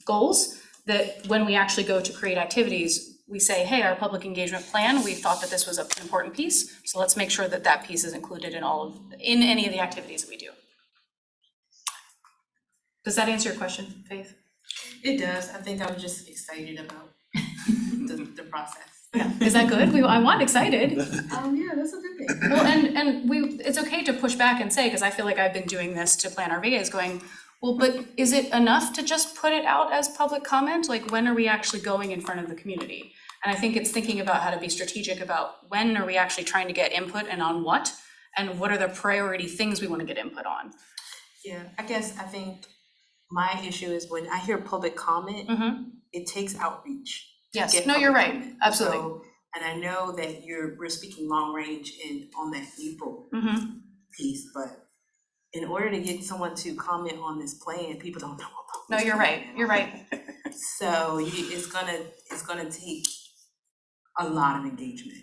goals, that when we actually go to create activities, we say, hey, our public engagement plan, we thought that this was an important piece, so let's make sure that that piece is included in any of the activities that we do. Does that answer your question, Faith? It does. I think I'm just excited about the process. Yeah, is that good? I want excited. Yeah, that's a good thing. Well, and it's okay to push back and say, because I feel like I've been doing this to Plan RV, is going, well, but is it enough to just put it out as public comment? Like, when are we actually going in front of the community? And I think it's thinking about how to be strategic about when are we actually trying to get input and on what? And what are the priority things we want to get input on? Yeah, I think my issue is when I hear public comment, it takes outreach. Yes, Get no, you're public right, comment. absolutely. So, and I know that we're speaking long range on that April piece, but in order to get someone to comment on this plan, people don't know about No, this you're plan. right, you're right. So it's gonna take a lot of engagement.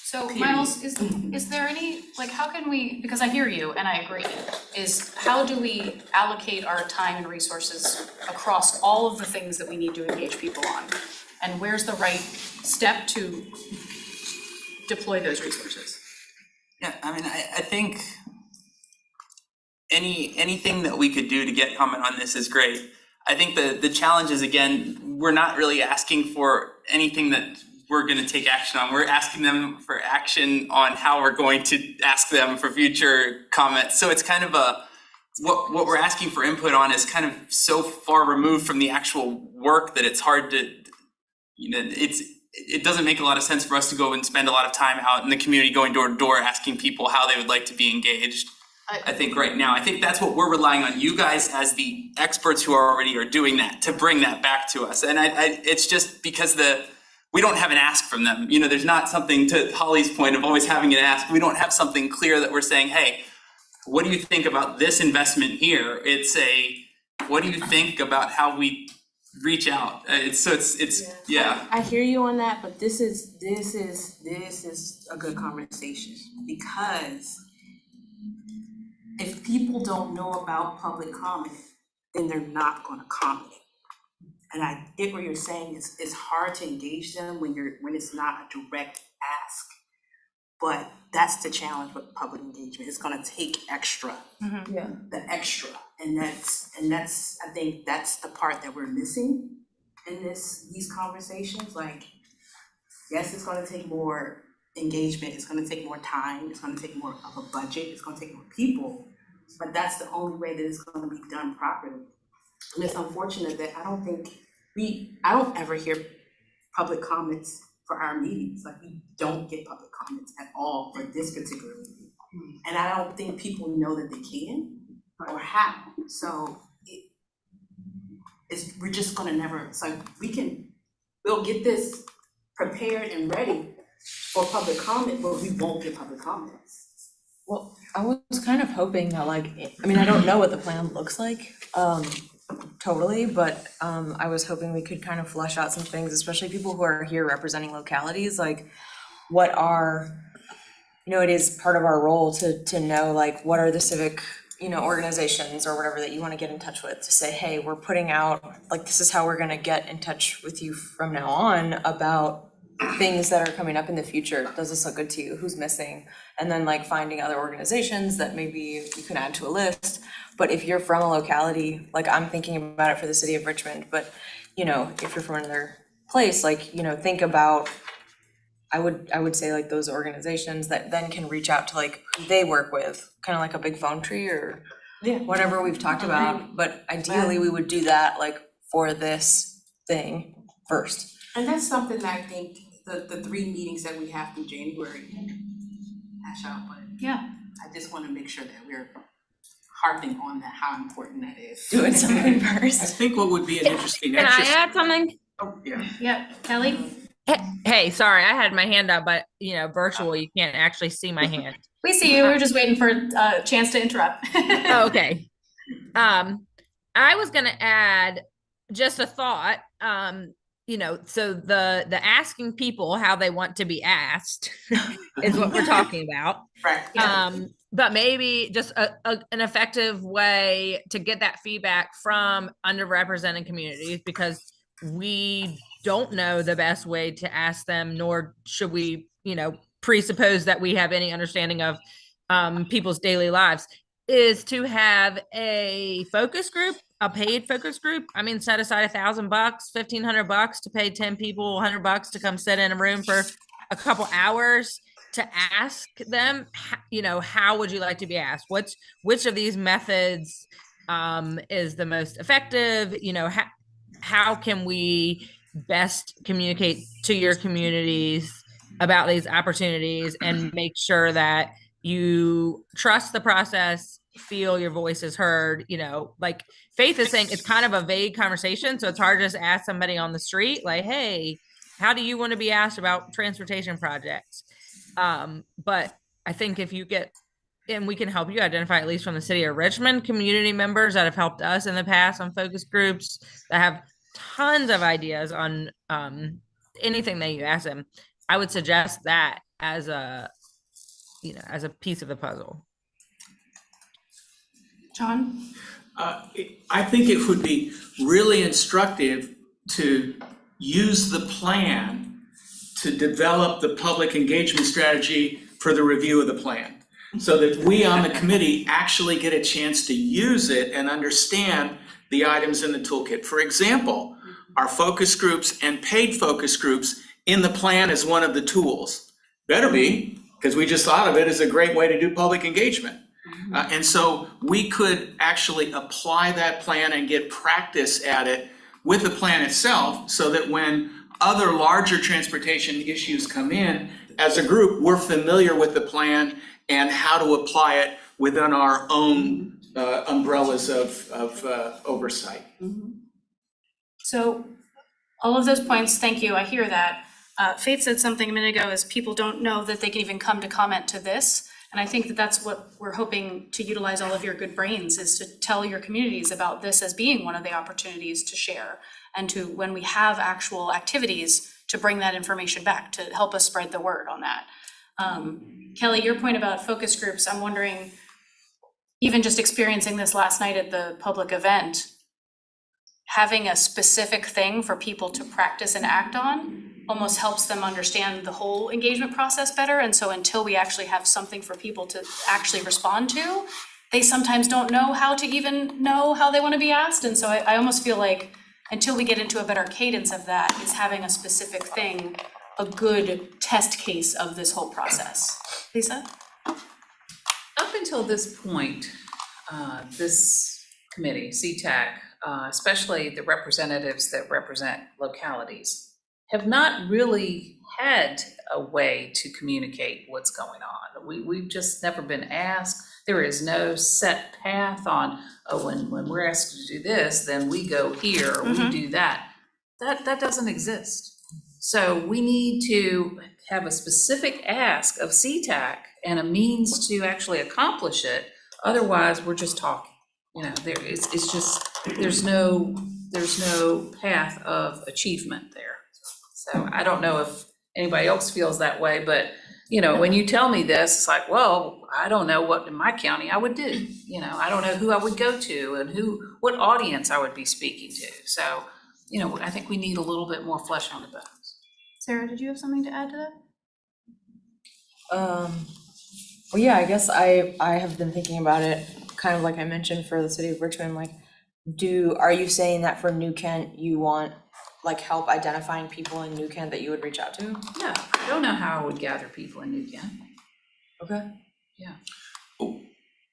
So Period. Miles, is there any, like, how can we, because I hear you and I agree, is how do we allocate our time and resources across all of the things that we need to engage people on? And where's the right step to deploy those resources? Yeah, I mean, I think anything that we could do to get comment on this is great. I think the challenge is, again, we're not really asking for anything that we're gonna take action on. We're asking them for action on how we're going to ask them for future comments. So it's kind of what we're asking for input on is kind of so far removed from the actual work that it's hard to, it doesn't make a lot of sense for us to go and spend a lot of time out in the community going door to door asking people how they would like to be engaged. I think right now, I think that's what we're relying on you guys as the experts who already are doing that, to bring that back to us. And it's just because we don't have an ask from them. There's not something, to Holly's point of always having an ask, we don't have something clear that we're saying, hey, what do you think about this investment here? It's what do you think about how we reach out? Yeah. I hear you on that, but this is a good conversation, because if people don't know about public comment, then they're not gonna comment. And I get what you're saying, it's hard to engage them when it's not a direct ask. But that's the challenge with public engagement, it's gonna take extra. Yeah. The extra, and that's I think that's the part that we're missing in these conversations. Like, yes, it's gonna take more engagement, it's gonna take more time, it's gonna take more of a budget, it's gonna take more people, but that's the only way that it's gonna be done properly. And it's unfortunate that I don't ever hear public comments for our meetings. Like, we don't get public comments at all for this particular meeting. And I don't think people know that they can or how. So we're just gonna never, it's like, we'll get this prepared and ready for public comment, but we won't get public comments. Well, I was kind of hoping that, like, I mean, I don't know what the plan looks like, totally, but I was hoping we could kind of flesh out some things, especially people who are here representing localities, like what are, it is part of our role to know, like, what are the civic, organizations or whatever that you want to get in touch with, to say, hey, we're putting out, like, this is how we're going to get in touch with you from now on about things that are coming up in the future. Does this look good to you? Who's missing? And then, like, finding other organizations that maybe you can add to a list. But if you're from a locality, like, I'm thinking about it for the city of Richmond, but if you're from another place, like, think about, I would say, like, those organizations that then can reach out to, like, who they work with, kind of like a big phone tree or whatever we've talked about. But ideally we would do that, like, for this thing first. And that's something that I think the 3 meetings that we have through January hash out, but Yeah. I just wanna make sure that we're harping on that, how important that is. Doing something first. I think what would be an interesting Can I exercise. add something? Oh, yeah. Yeah, Kelly? Hey, sorry, I had my hand up, but virtual, you can't actually see my hand. We see you, we're just waiting for a chance to interrupt. Oh, okay. I was gonna add just a thought, so the asking people how they want to be asked is what we're talking about. Right. But maybe just an effective way to get that feedback from underrepresented communities, because we don't know the best way to ask them, nor should we, presuppose that we have any understanding of people's daily lives, is to have a focus group a paid focus group, I mean, set aside $1,000, $1,500 to pay 10 people, $100 to come sit in a room for a couple hours to ask them, how would you like to be asked? Which of these methods is the most effective? How can we best communicate to your communities about these opportunities and make sure that you trust the process, feel your voice is heard? Like Faith is saying, it's kind of a vague conversation, so it's hard to just ask somebody on the street, like, hey, how do you want to be asked about transportation projects? But I think if you get, and we can help you identify, at least from the city of Richmond, community members that have helped us in the past on focus groups that have tons of ideas on anything that you ask them. I would suggest that as a piece of the puzzle. John? I think it would be really instructive to use the plan to develop the public engagement strategy for the review of the plan, so that we on the committee actually get a chance to use it and understand the items in the toolkit. For example, our focus groups and paid focus groups in the plan is one of the tools. Better be, because we just thought of it as a great way to do public engagement. And so we could actually apply that plan and get practice at it with the plan itself, so that when other larger transportation issues come in, as a group, we're familiar with the plan and how to apply it within our own umbrellas of oversight. So all of those points, thank you, I hear that. Faith said something a minute ago, is people don't know that they can even come to comment to this. And I think that that's what we're hoping to utilize all of your good brains, is to tell your communities about this as being one of the opportunities to share, and to, when we have actual activities, to bring that information back to help us spread the word on that. Kelly, your point about focus groups, I'm wondering, even just experiencing this last night at the public event, having a specific thing for people to practice and act on almost helps them understand the whole engagement process better. And so until we actually have something for people to actually respond to, they sometimes don't know how to even know how they want to be asked. And so I almost feel like until we get into a better cadence of that, is having a specific thing a good test case of this whole process. Lisa? Up until this point, this committee, CTAC, especially the representatives that represent localities, have not really had a way to communicate what's going on. We've just never been asked. There is no set path on, when we're asked to do this, then we go here, or we do that. That doesn't exist. So we need to have a specific ask of CTAC and a means to actually accomplish it. Otherwise, we're just talking. It's just, there's no path of achievement there. So I don't know if anybody else feels that way, but when you tell me this, it's like, well, I don't know what in my county I would do. I don't know who I would go to and what audience I would be speaking to. So, I think we need a little bit more flesh on the bones. Sarah, did you have something to add to that? Well, yeah, I guess I have been thinking about it, kind of like I mentioned for the city of Richmond, like, are you saying that for New Kent, you want like help identifying people in New Kent that you would reach out to? No, I don't know how I would gather people in New Kent. Okay. Yeah.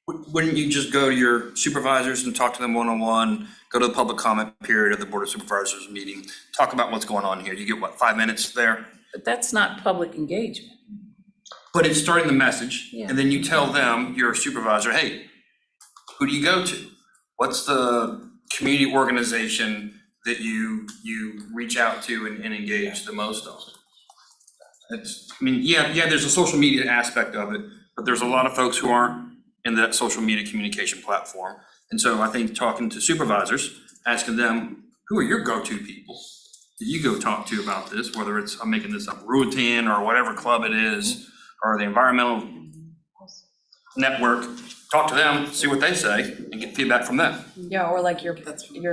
Wouldn't you just go to your supervisors and talk to them one-on-one, go to the public comment period of the Board of Supervisors meeting, talk about what's going on here? You get, 5 minutes there? But that's not public engagement. But it's starting the message, Yeah. and then you tell them, your supervisor, hey, who do you go to? What's the community organization that you reach out to and engage the most on? There's a social media aspect of it, but there's a lot of folks who aren't in that social media communication platform. And so I think talking to supervisors, asking them, who are your go-to people that you go talk to about this, whether it's, I'm making this up, Rutan or whatever club it is, or the environmental network, talk to them, see what they say, and get feedback from them. Yeah, or like your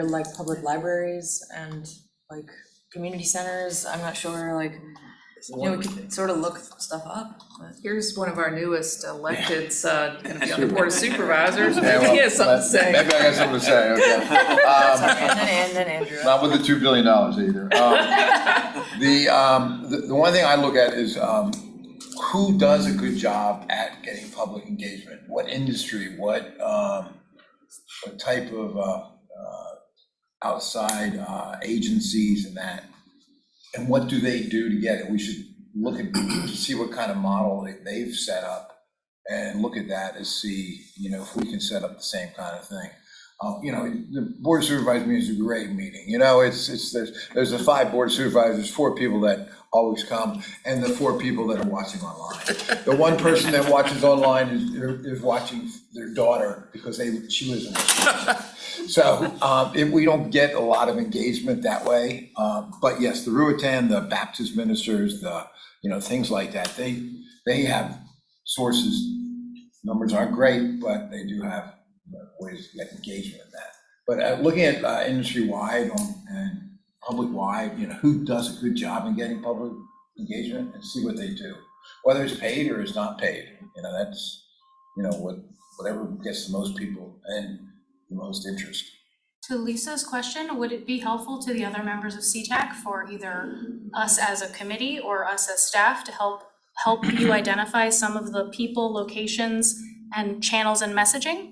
like public libraries and like community centers, I'm not sure, like You know, we could sort of look stuff up, but. Here's one of our newest electeds, gonna be on the board of supervisors, Yeah, maybe well, he has something to say. Maybe I got something to say, okay. And then Andrew. Not with the $2 billion either. The one thing I look at is, who does a good job at getting public engagement? What industry, what type of, outside, agencies and that? And what do they do to get it? We should look at, to see what kind of model they've set up and look at that and see, you know, if we can set up the same kind of thing. You know, the board of supervisors meeting is a great meeting. You know, there's the 5 board of supervisors, 4 people that always come, and the 4 people that are watching online. The one person that watches online is watching their daughter because she lives in Wisconsin. So if we don't get a lot of engagement that way, but yes, the Ruatan, the Baptist ministers, things like that, they have sources. Numbers aren't great, but they do have ways to get engagement in that. But looking at industry-wide and public-wide, you know, who does a good job in getting public engagement and see what they do, whether it's paid or it's not paid. You know, that's, you know, whatever gets the most people and the most interest. To Lisa's question, would it be helpful to the other members of CTAC for either us as a committee or us as staff to help you identify some of the people, locations, and channels and messaging?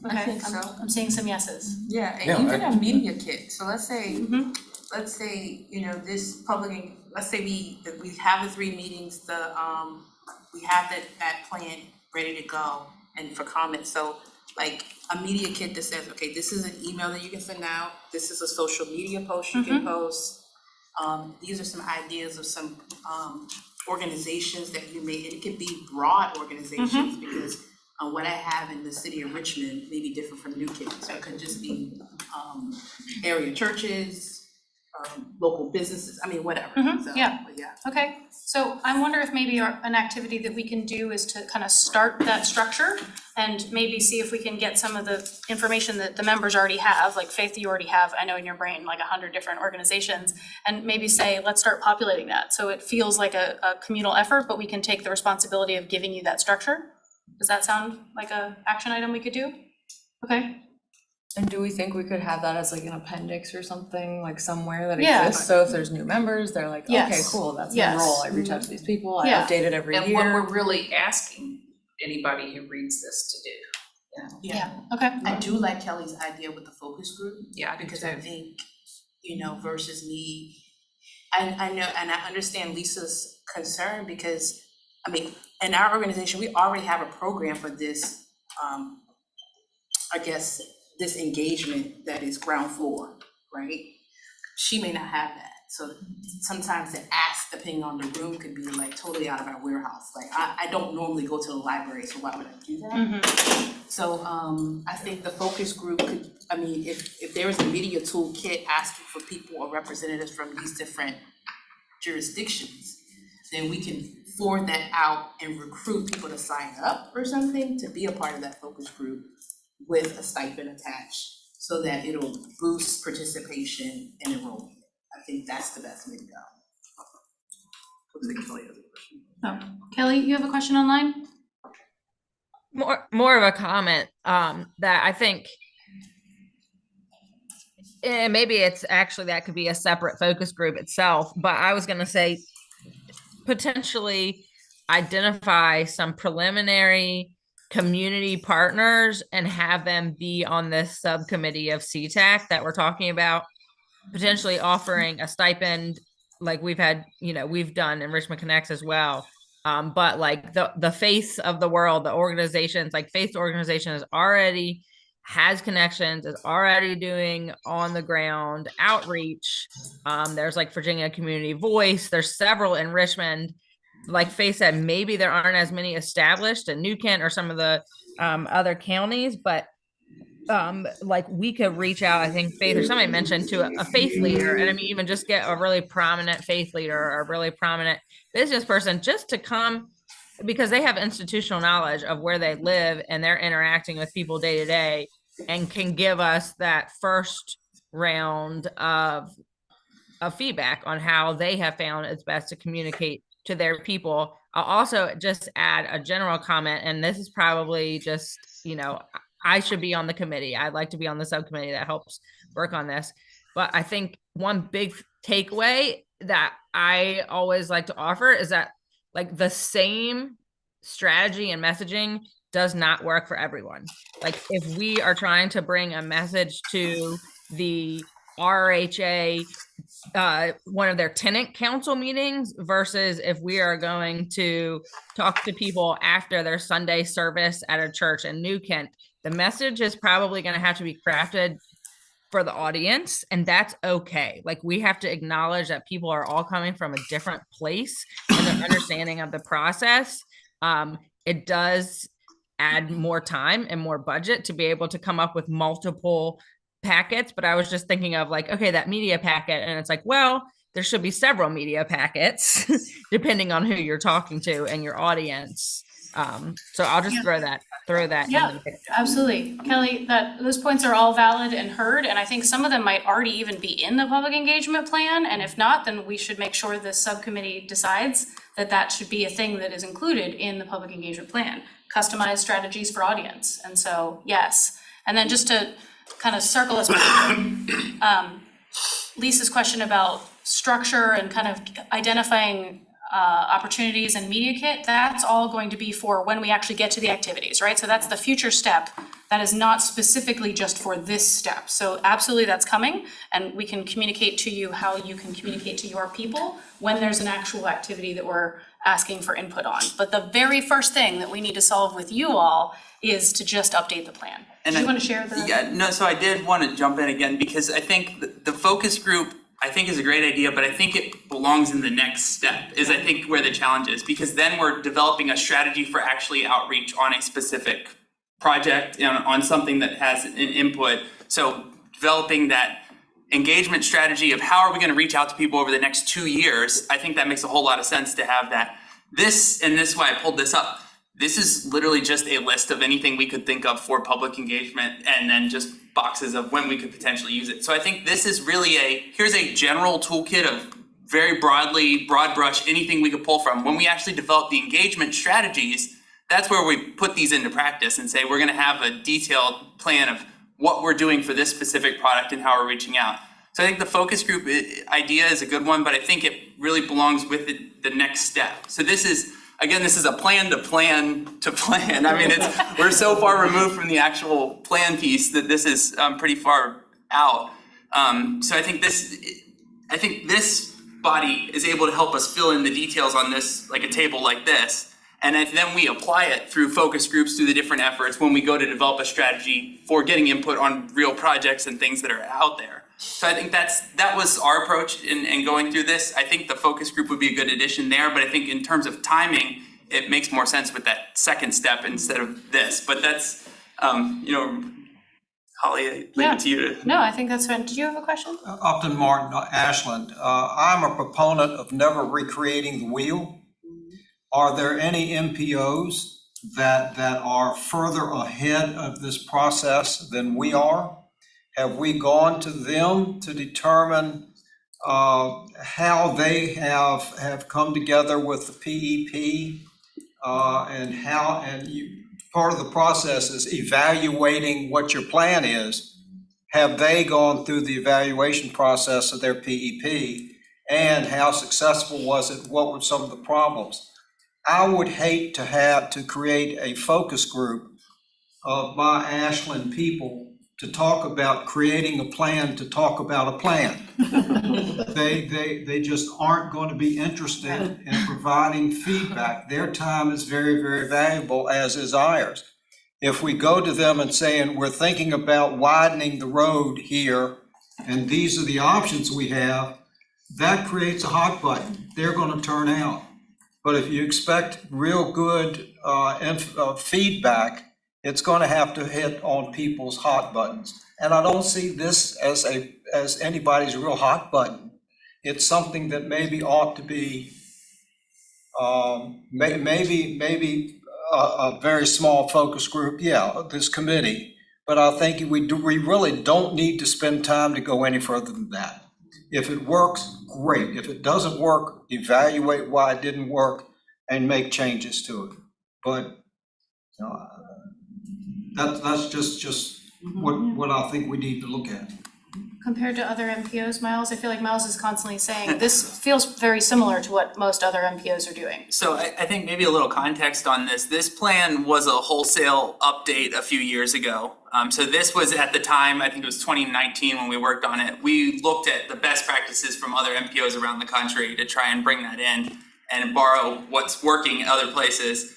I Okay, think so. I'm seeing some yeses. Yeah, Yeah, and even I- a media kit, so let's say, Mhm. you know, this public, let's say we have the 3 meetings, we have that plan ready to go and for comment, so like a media kit that says, okay, this is an email that you can send out, this is a social media post you can post. These are some ideas of some organizations that you may, and it could be broad organizations because what I have in the city of Richmond may be different from New Canaan, so it could just be area churches, local businesses, I mean, whatever, so, yeah. but yeah. Okay, so I wonder if maybe an activity that we can do is to kind of start that structure and maybe see if we can get some of the information that the members already have, like Faith, you already have, I know in your brain, like 100 different organizations, and maybe say, let's start populating that. So it feels like a communal effort, but we can take the responsibility of giving you that structure. Does that sound like a action item we could do? Okay. And do we think we could have that as like an appendix or something, like somewhere that Yeah. exists? So if there's new members, they're like, okay, Yes. cool, that's my Yes. role. I reach out to these people, I Yeah. update it every And what year. we're really asking anybody who reads this to do, you know? Yeah, okay. I do like Kelly's idea with the focus group. Yeah, I do Because too. I think, you know, versus me, I know, and I understand Lisa's concern because, I mean, in our organization, we already have a program for this, I guess, this engagement that is ground floor, right? She may not have that, so sometimes the ask, depending on the room, could be like totally out of our warehouse. Like, I don't normally go to the library, so why would I do that? So, I think the focus group could, I mean, if there is a media toolkit asking for people or representatives from these different jurisdictions, then we can forward that out and recruit people to sign up or something to be a part of that focus group with a stipend attached, so that it'll boost participation and enrollment. I think that's the best way to go. Kelly, you have a question online? More of a comment, that I think, and maybe it's actually, that could be a separate focus group itself, but I was gonna say, potentially identify some preliminary community partners and have them be on this subcommittee of CTAC that we're talking about, potentially offering a stipend like we've had, you know, we've done in Richmond Connects as well. But like the face of the world, the organizations, like Faith organization already has connections, is already doing on the ground outreach. There's like Virginia Community Voice, there's several in Richmond. Like Faith said, maybe there aren't as many established in New Kent or some of the other counties, but like we could reach out, I think Faith or somebody mentioned, to a faith leader, and I mean even just get a really prominent faith leader or a really prominent business person just to come, because they have institutional knowledge of where they live and they're interacting with people day to day, and can give us that first round of of feedback on how they have found it's best to communicate to their people. I'll also just add a general comment, and this is probably just, I should be on the committee. I'd like to be on the subcommittee that helps work on this. But I think one big takeaway that I always like to offer is that like the same strategy and messaging does not work for everyone. Like if we are trying to bring a message to the RHA, one of their tenant council meetings versus if we are going to talk to people after their Sunday service at a church in New Kent, the message is probably going to have to be crafted for the audience, and that's okay. Like we have to acknowledge that people are all coming from a different place in their understanding of the process. It does add more time and more budget to be able to come up with multiple packets, but I was just thinking of like, okay, that media packet, and it's like, well, there should be several media packets depending on who you're talking to and your audience. So I'll just throw that Yeah, in the picture. absolutely. Kelly, those points are all valid and heard, and I think some of them might already even be in the public engagement plan, and if not, then we should make sure this subcommittee decides that that should be a thing that is included in the public engagement plan, customized strategies for audience, and so, yes. And then just to kind of circle us back, Lisa's question about structure and kind of identifying opportunities and media kit, that's all going to be for when we actually get to the activities, right? So that's the future step. That is not specifically just for this step. So absolutely that's coming, and we can communicate to you how you can communicate to your people when there's an actual activity that we're asking for input on. But the very first thing that we need to solve with you all is to just update the plan. Do you want to share the? Yeah, no, so I did want to jump in again because I think the focus group I think is a great idea, but I think it belongs in the next step is I think where the challenge is, because then we're developing a strategy for actually outreach on a specific project and on something that has an input. So developing that engagement strategy of how are we going to reach out to people over the next 2 years, I think that makes a whole lot of sense to have that. This is why I pulled this up. This is literally just a list of anything we could think of for public engagement and then just boxes of when we could potentially use it. So I think this is really here's a general toolkit of very broad brush, anything we could pull from. When we actually develop the engagement strategies, that's where we put these into practice and say we're going to have a detailed plan of what we're doing for this specific product and how we're reaching out. So I think the focus group idea is a good one, but I think it really belongs with the next step. So this is a plan to plan to plan. I mean, we're so far removed from the actual plan piece that this is pretty far out. So I think this body is able to help us fill in the details on this, like a table like this. And then we apply it through focus groups, through the different efforts when we go to develop a strategy for getting input on real projects and things that are out there. So I think that was our approach in going through this. I think the focus group would be a good addition there, but I think in terms of timing, it makes more sense with that second step instead of this. But that's, Holly, I leave it to you to. No, I think that's fine. Did you have a question? Upton Martin, Ashland. I'm a proponent of never recreating the wheel. Are there any MPOs that are further ahead of this process than we are? Have we gone to them to determine how they have come together with the PEP part of the process is evaluating what your plan is. Have they gone through the evaluation process of their PEP, and how successful was it? What were some of the problems? I would hate to have to create a focus group of my Ashland people to talk about creating a plan to talk about a plan. They just aren't going to be interested in providing feedback. Their time is very, very valuable, as is ours. If we go to them and saying, we're thinking about widening the road here, and these are the options we have, that creates a hot button. They're going to turn out. But if you expect real good feedback, it's going to have to hit on people's hot buttons. And I don't see this as anybody's real hot button. It's something that maybe ought to be maybe a very small focus group, this committee. But I think we really don't need to spend time to go any further than that. If it works, great. If it doesn't work, evaluate why it didn't work and make changes to it. But, you know, that's just what I think we need to look at. Compared to other MPOs, Miles, I feel like Miles is constantly saying, this feels very similar to what most other MPOs are doing. So I think maybe a little context on this. This plan was a wholesale update a few years ago. So this was at the time, I think it was 2019 when we worked on it. We looked at the best practices from other MPOs around the country to try and bring that in and borrow what's working other places.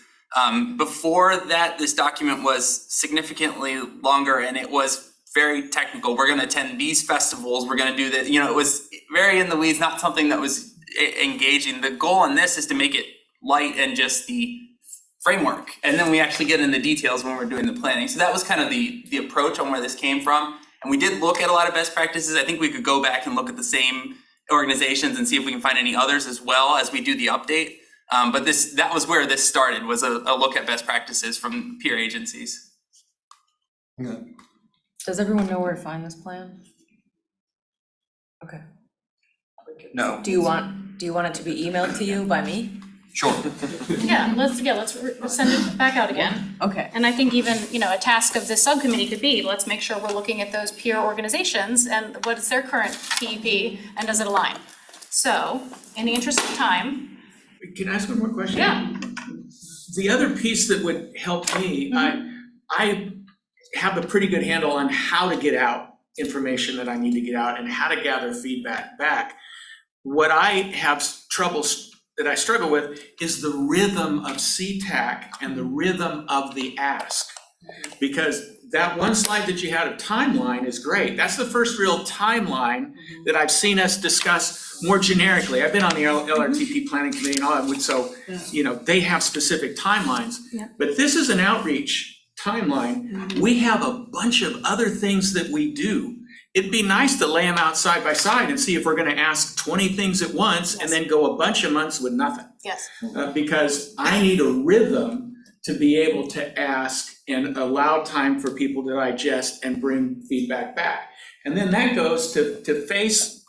Before that, this document was significantly longer and it was very technical. We're gonna attend these festivals, we're gonna do this, you know, it was very in the weeds, not something that was engaging. The goal in this is to make it light and just the framework. And then we actually get into details when we're doing the planning. So that was kind of the approach on where this came from. And we did look at a lot of best practices. I think we could go back and look at the same organizations and see if we can find any others as well as we do the update. But that was where this started, was a look at best practices from peer agencies. Yeah. Does everyone know where to find this plan? Okay. No. Do you want it to be emailed to you by me? Sure. Let's send it back out again. Okay. And I think even, a task of this subcommittee could be, let's make sure we're looking at those peer organizations and what is their current PEP and does it align? So, in the interest of time. Can I ask one more question? Yeah. The other piece that would help me, I have a pretty good handle on how to get out information that I need to get out and how to gather feedback back. What I have that I struggle with is the rhythm of CTAC and the rhythm of the ask. Because that one slide that you had of timeline is great. That's the first real timeline that I've seen us discuss more generically. I've been on the LRTP planning committee and all that, so, they have specific timelines. Yeah. But this is an outreach timeline. We have a bunch of other things that we do. It'd be nice to lay them out side by side and see if we're gonna ask 20 things at once and then go a bunch of months with nothing. Yes. Because I need a rhythm to be able to ask and allow time for people to digest and bring feedback back. And then that goes to Faith's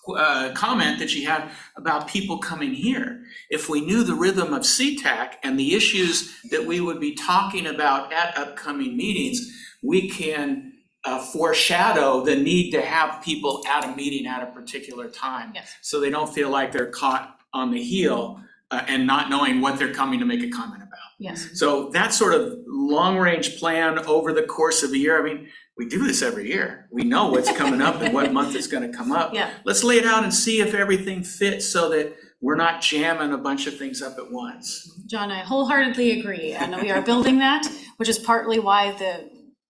comment that she had about people coming here. If we knew the rhythm of CTAC and the issues that we would be talking about at upcoming meetings, we can foreshadow the need to have people at a meeting at a particular time. Yes. So they don't feel like they're caught on the heel and not knowing what they're coming to make a comment about. Yes. So that sort of long-range plan over the course of a year, we do this every year. We know what's coming up and what month it's gonna come up. Yeah. Let's lay it out and see if everything fits so that we're not jamming a bunch of things up at once. John, I wholeheartedly agree, and we are building that, which is partly why the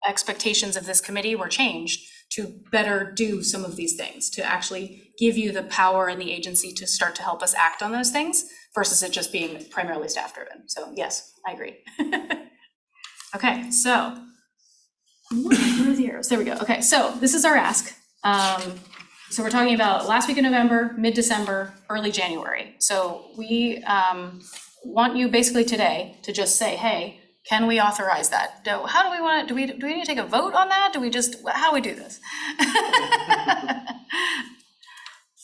expectations of this committee were changed to better do some of these things, to actually give you the power and the agency to start to help us act on those things versus it just being primarily staff driven. So yes, I agree. Okay, so where are the arrows? There we go. Okay, so this is our ask. So we're talking about last week of November, mid-December, early January. So we want you basically today to just say, hey, can we authorize that? How do we want it? Do we need to take a vote on that? How do we do this?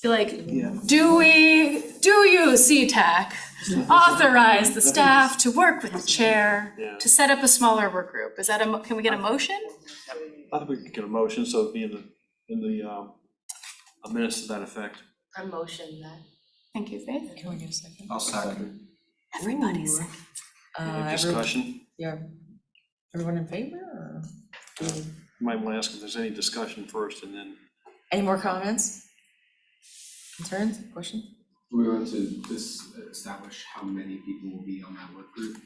Feel like, do you, CTAC, authorize the staff to work with the chair to set up a smaller work group? Is that can we get a motion? I think we could get a motion, so it'd be in the minutes to that effect. A motion that. Thank you, Faith. Can we get a second? I'll second. Everybody's second. Any discussion? Everyone in favor or? You might want to ask if there's any discussion first and then. Any more comments? Concerns, questions? We want to establish how many people will be on that work group.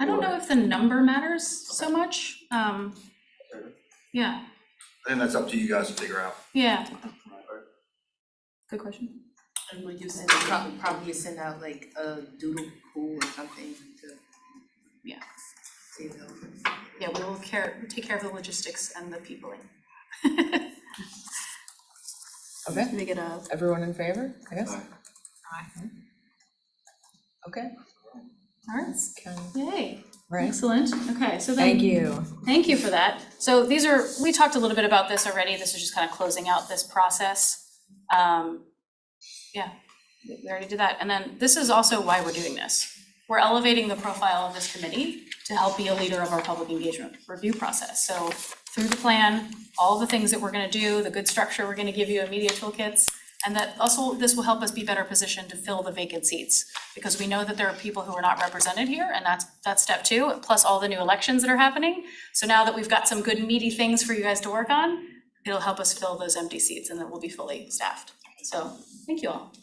I don't know if the number matters so much. Yeah, I think that's up to you guys to figure out. yeah. Good question. And would you probably send out like a doodle pool or something to. Yeah. See those. Yeah, we will take care of the logistics and the peopling. Okay, Let me get a. everyone in favor, I guess? Aye. Okay. All right. Yay. Right. Excellent. Okay, so then. Thank you. Thank you for that. So we talked a little bit about this already. This is just kind of closing out this process. Yeah, we already did that. And then this is also why we're doing this. We're elevating the profile of this committee to help be a leader of our public engagement review process. So through the plan, all the things that we're gonna do, the good structure we're gonna give you, media toolkits, and that also this will help us be better positioned to fill the vacant seats. Because we know that there are people who are not represented here, and that's step two, plus all the new elections that are happening. So now that we've got some good meaty things for you guys to work on, it'll help us fill those empty seats and then we'll be fully staffed. So, thank you all.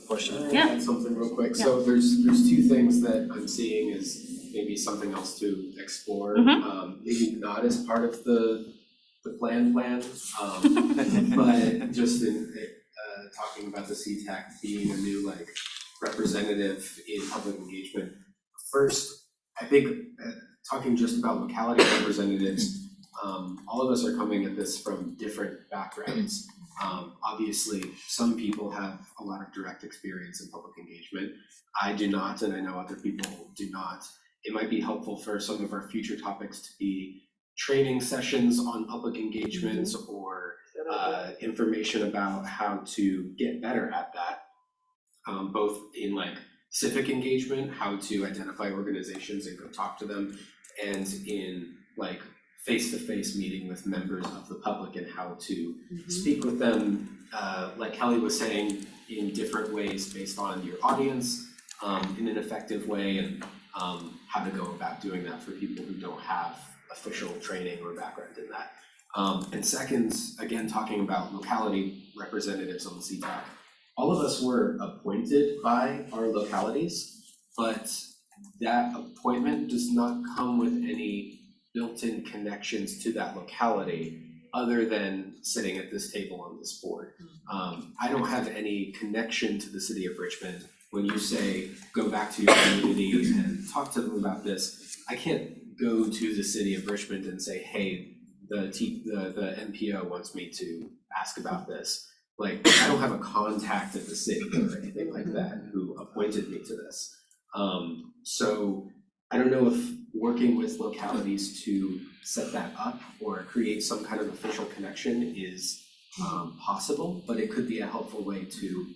Question? Yeah. Add something real quick. So there's two things that I'm seeing as maybe something else to explore. Maybe not as part of the plan, but just in talking about the CTAC being a new like representative in public engagement. First, I think talking just about locality representatives, all of us are coming at this from different backgrounds. Obviously, some people have a lot of direct experience in public engagement. I do not, and I know other people do not. It might be helpful for some of our future topics to be training sessions on public engagements or information about how to get better at that, both in like civic engagement, how to identify organizations and go talk to them, and in like face-to-face meeting with members of the public and how to speak with them, like Kelly was saying, in different ways based on your audience, in an effective way, and how to go about doing that for people who don't have official training or background in that. And second, again, talking about locality representatives on the CTAC, all of us were appointed by our localities, but that appointment does not come with any built-in connections to that locality other than sitting at this table on this board. I don't have any connection to the city of Richmond. When you say, go back to your community and talk to them about this, I can't go to the city of Richmond and say, hey, the NPO wants me to ask about this. Like, I don't have a contact at the city or anything like that who appointed me to this. So I don't know if working with localities to set that up or create some kind of official connection is possible, but it could be a helpful way to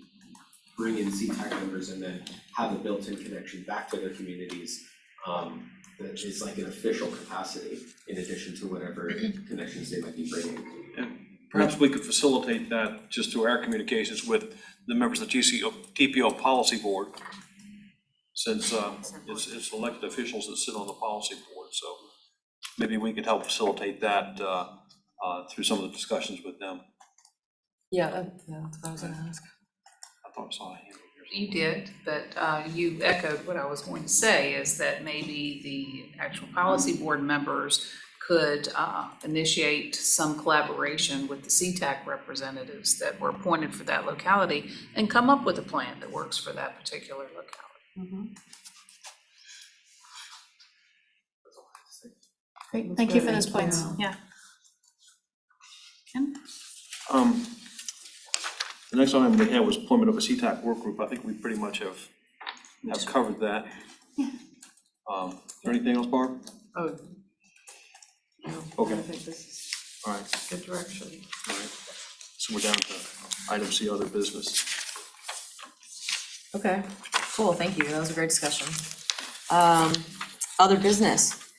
bring in CTAC members and then have a built-in connection back to their communities that is like an official capacity in addition to whatever connections they might be bringing. And perhaps we could facilitate that just through our communications with the members of the TPO Policy Board, since it's elected officials that sit on the policy board. So maybe we could help facilitate that through some of the discussions with them. Yeah, that's what I was gonna ask. I thought I saw a hand over here. You did, but you echoed what I was going to say, is that maybe the actual policy board members could initiate some collaboration with the CTAC representatives that were appointed for that locality and come up with a plan that works for that particular locality. Great, thank you for those points, yeah. Ken? The next item we had was appointment of a CTAC work group. I think we pretty much have covered that. Yeah. Is there anything else, Barb? Oh. No, Okay. I think this is All right, good direction. all right. So we're down to item C, other business. Okay, cool, thank you, that was a great discussion. Other business.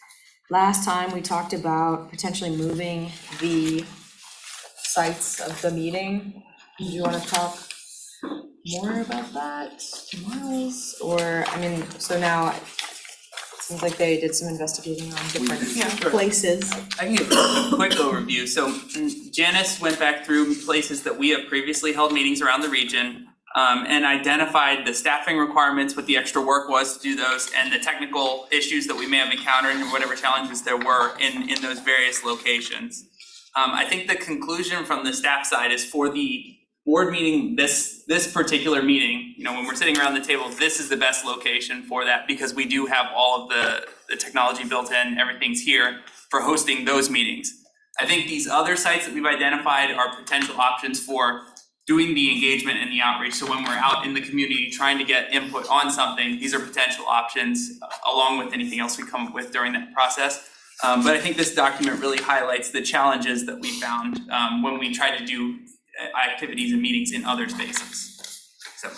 Last time we talked about potentially moving the sites of the meeting. Do you wanna talk more about that, Miles? Or, I mean, so now it seems like they did some investigating on different places. I can give a quick overview. So Janice went back through places that we have previously held meetings around the region, and identified the staffing requirements, what the extra work was to do those, and the technical issues that we may have encountered and whatever challenges there were in those various locations. I think the conclusion from the staff side is for the board meeting, this particular meeting, you know, when we're sitting around the table, this is the best location for that, because we do have all of the technology built in, everything's here for hosting those meetings. I think these other sites that we've identified are potential options for doing the engagement and the outreach. So when we're out in the community trying to get input on something, these are potential options along with anything else we come up with during that process. But I think this document really highlights the challenges that we found when we try to do activities and meetings in other spaces. So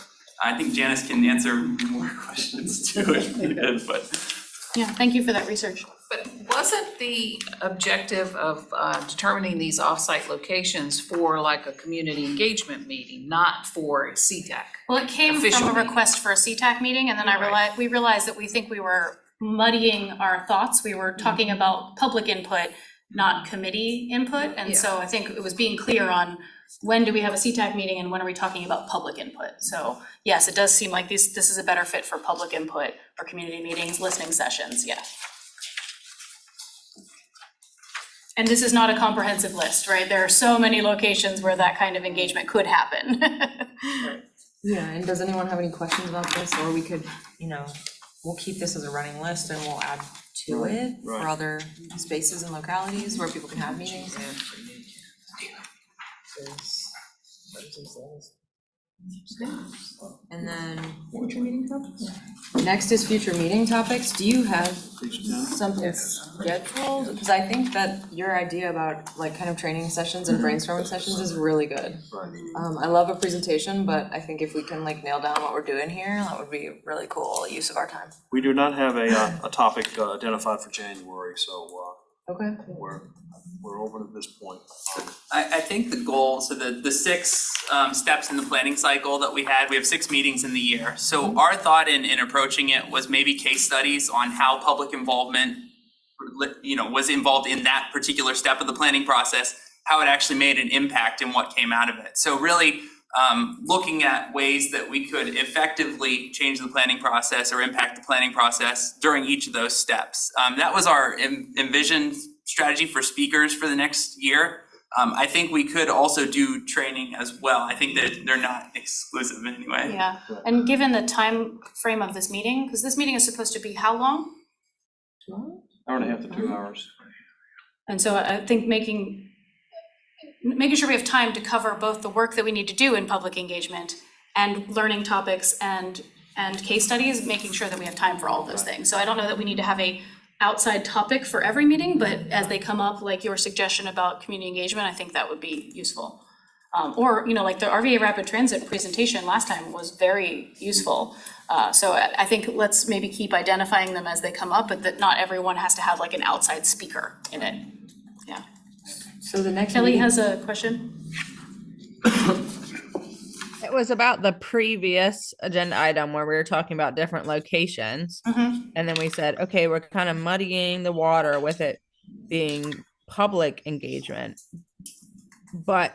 I think Janice can answer more questions too if needed, but. Yeah, thank you for that research. But wasn't the objective of determining these off-site locations for like a community engagement meeting, not for CTAC? Well, it came Official from a meeting. request for a CTAC meeting, and then we realized that we were muddying our thoughts. We were talking about public input, not committee input, and so I think it was being clear on when do we have a CTAC meeting and when are we talking about public input? So yes, it does seem like this is a better fit for public input or community meetings, listening sessions, yeah. And this is not a comprehensive list, right? There are so many locations where that kind of engagement could happen. Yeah, and does anyone have any questions about this, or we could, we'll keep this as a running list and we'll add to it for other spaces and localities where people can have meetings. And then future meeting topics? Next is future meeting topics. Do you have something scheduled? Because I think that your idea about like kind of training sessions and brainstorming sessions is really good. I love a presentation, but I think if we can like nail down what we're doing here, that would be a really cool use of our time. We do not have a topic identified for January, so Okay. we're open at this point. I think the goal, so the 6 steps in the planning cycle that we have 6 meetings in the year. So our thought in approaching it was maybe case studies on how public involvement, was involved in that particular step of the planning process, how it actually made an impact and what came out of it. So really looking at ways that we could effectively change the planning process or impact the planning process during each of those steps. That was our envisioned strategy for speakers for the next year. I think we could also do training as well. I think that they're not exclusive in any way. Yeah, and given the time frame of this meeting, because this meeting is supposed to be how long? Hour and a half to 2 hours. And so I think making sure we have time to cover both the work that we need to do in public engagement and learning topics and case studies, making sure that we have time for all of those things. So I don't know that we need to have a outside topic for every meeting, but as they come up, like your suggestion about community engagement, I think that would be useful. Or, like the RVA Rapid Transit presentation last time was very useful. So I think let's maybe keep identifying them as they come up, but that not everyone has to have like an outside speaker in it. Yeah. So the next Kelly meeting- has a question. It was about the previous agenda item where we were talking about different locations. Mm-hmm. And then we said, okay, we're kind of muddying the water with it being public engagement. But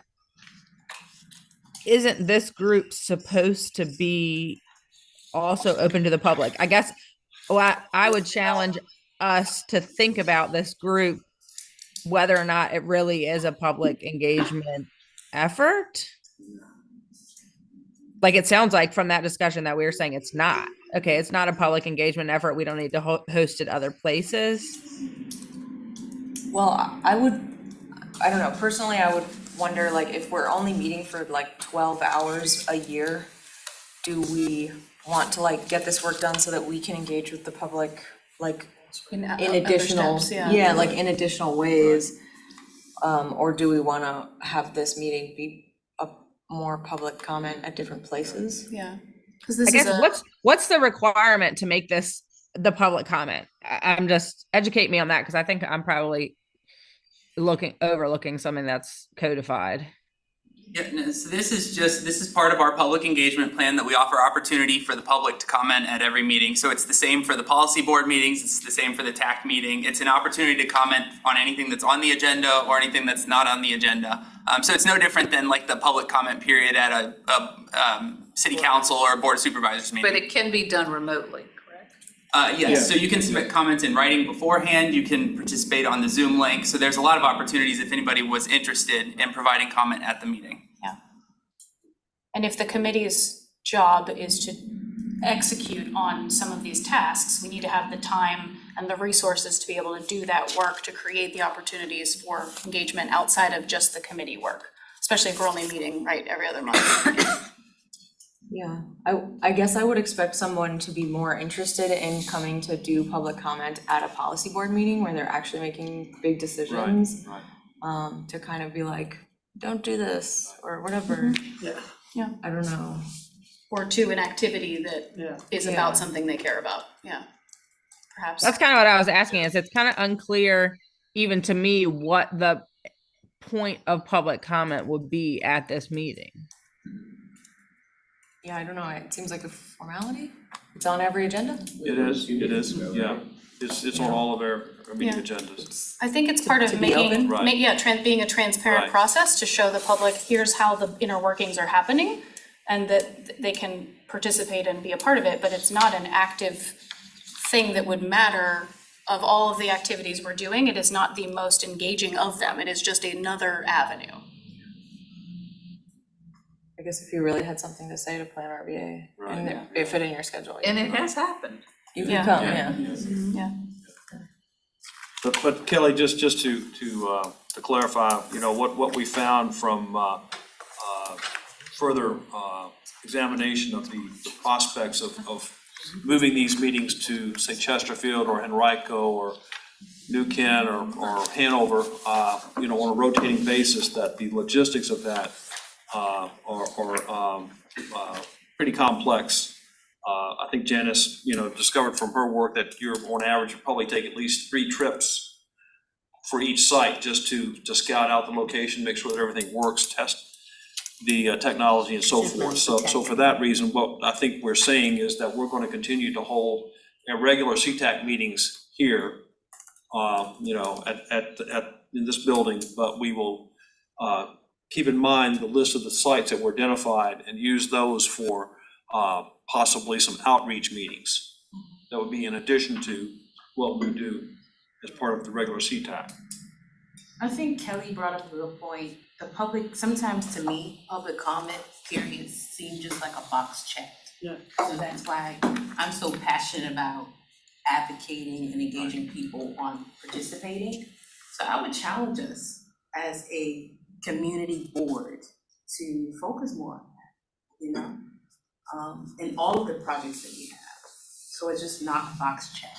isn't this group supposed to be also open to the public? I guess I would challenge us to think about this group, whether or not it really is a public engagement effort. Like it sounds like from that discussion that we were saying it's not. Okay, it's not a public engagement effort. We don't need to host it other places. Well, I don't know, personally, I would wonder like if we're only meeting for like 12 hours a year, do we want to like get this work done so that we can engage with the public like in additional, like in additional ways? Or do we wanna have this meeting be a more public comment at different places? Yeah. I guess what's the requirement to make this the public comment? I'm just educate me on that because I think I'm probably overlooking something that's codified. Yeah, no, so this is part of our public engagement plan that we offer opportunity for the public to comment at every meeting. So it's the same for the policy board meetings, it's the same for the TAC meeting. It's an opportunity to comment on anything that's on the agenda or anything that's not on the agenda. So it's no different than like the public comment period at a city council or a board of supervisors meeting. But it can be done remotely. Yes, so you can submit comments in writing beforehand, you can participate on the Zoom link, so there's a lot of opportunities if anybody was interested in providing comment at the meeting. Yeah. And if the committee's job is to execute on some of these tasks, we need to have the time and the resources to be able to do that work, to create the opportunities for engagement outside of just the committee work, especially if we're only meeting, right, every other month. Yeah, I guess I would expect someone to be more interested in coming to do public comment at a policy board meeting where they're actually making big decisions. Right. To kind of be like, don't do this, or whatever. Yeah. I don't know. Or to an activity that is Yeah. about something they care about, perhaps. That's kind of what I was asking, is it's kind of unclear even to me what the point of public comment would be at this meeting. Yeah, I don't know, it seems like a formality. It's on every agenda. It is, yeah. It's on all of our meeting agendas. I think it's part of to be making, open? Right. being a transparent Right. process to show the public, here's how the inner workings are happening, and that they can participate and be a part of it, but it's not an active thing that would matter. Of all of the activities we're doing, it is not the most engaging of them, it is just another avenue. I guess if you really had something to say to Plan RVA, Right. and it fit in your schedule. And it has happened. You Yeah. can come, yeah. But Kelly, just to clarify, what we found from further examination of the prospects of moving these meetings to, say, Chesterfield or Henrico or New Kent or Hanover, on a rotating basis, that the logistics of that are pretty complex. I think Janice, discovered from her work that you're on average, you probably take at least 3 trips for each site just to scout out the location, make sure that everything works, test the technology and so forth. So for that reason, what I think we're saying is that we're going to continue to hold regular CTAC meetings here, in this building, but we will keep in mind the list of the sites that were identified and use those for possibly some outreach meetings. That would be in addition to what we do as part of the regular CTAC. I think Kelly brought up a good point. The public, sometimes to me, public comment periods seem just like a box check. Yeah. So that's why I'm so passionate about advocating and engaging people on participating. So I would challenge us as a community board to focus more on that, in all of the projects that we have. So it's just not a box check.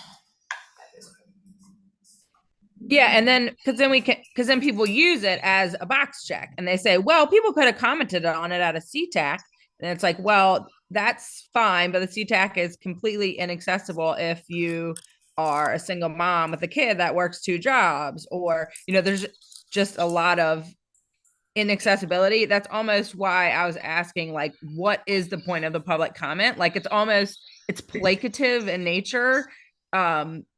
Yeah, and then because then people use it as a box check, and they say, well, people could have commented on it at a CTAC, and it's like, well, that's fine, but the CTAC is completely inaccessible if you are a single mom with a kid that works 2 jobs, or there's just a lot of inaccessibility. That's almost why I was asking, like, what is the point of the public comment? Like, it's placative in nature.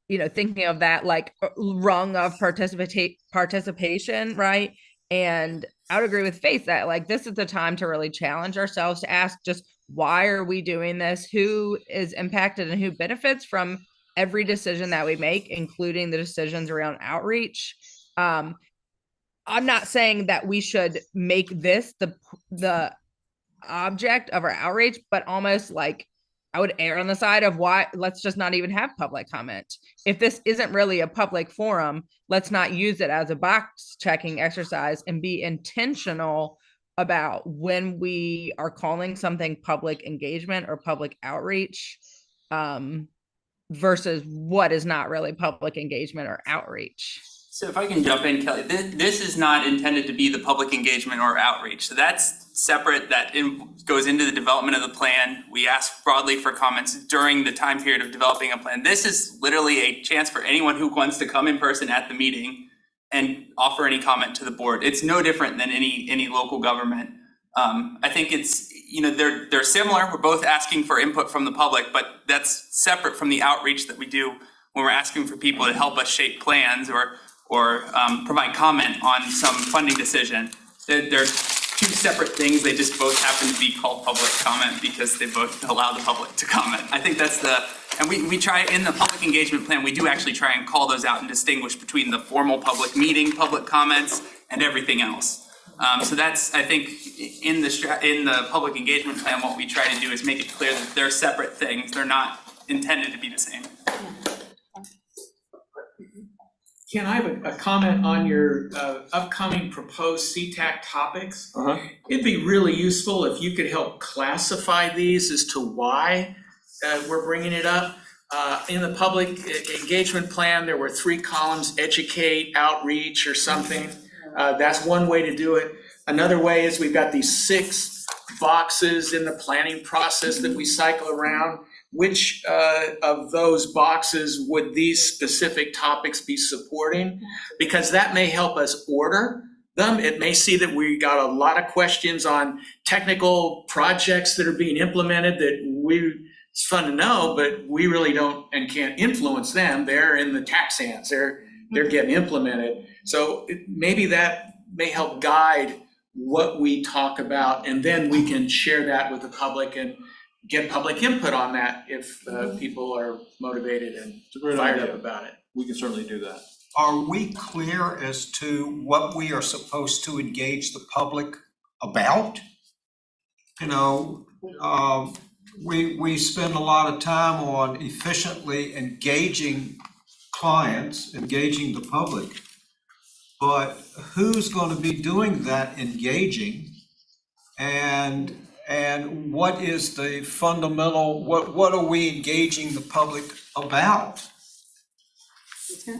Thinking of that like rung of participation, right? And I would agree with Faith that like this is the time to really challenge ourselves to ask just why are we doing this? Who is impacted and who benefits from every decision that we make, including the decisions around outreach. I'm not saying that we should make this the object of our outreach, but almost like I would err on the side of why let's just not even have public comment. If this isn't really a public forum, let's not use it as a box checking exercise and be intentional about when we are calling something public engagement or public outreach, versus what is not really public engagement or outreach. So if I can jump in, Kelly, this is not intended to be the public engagement or outreach. So that's separate, goes into the development of the plan. We ask broadly for comments during the time period of developing a plan. This is literally a chance for anyone who wants to come in person at the meeting and offer any comment to the board. It's no different than any local government. I think it's, they're similar. We're both asking for input from the public, but that's separate from the outreach that we do when we're asking for people to help us shape plans or provide comment on some funding decision. They're 2 separate things. They just both happen to be called public comment because they both allow the public to comment. I think that's and we try in the public engagement plan, we do actually try and call those out and distinguish between the formal public meeting, public comments, and everything else. So that's, I think, in the public engagement plan, what we try to do is make it clear that they're separate things. They're not intended to be the same. Ken, I have a comment on your upcoming proposed CTAC topics. It'd be really useful if you could help classify these as to why we're bringing it up. In the public engagement plan, there were 3 columns, educate, outreach, or something. That's one way to do it. Another way is we've got these 6 boxes in the planning process that we cycle around. Which of those boxes would these specific topics be supporting? Because that may help us order them. It may see that we got a lot of questions on technical projects that are being implemented that it's fun to know, but we really don't and can't influence them. They're in the tax hands. They're getting implemented. So maybe that may help guide what we talk about, and then we can share that with the public and get public input on that if people are motivated and fired up about it. We can certainly do that. Are we clear as to what we are supposed to engage the public about? You know, we spend a lot of time on efficiently engaging clients, engaging the public, but who's going to be doing that engaging? And what is the fundamental, what are we engaging the public about?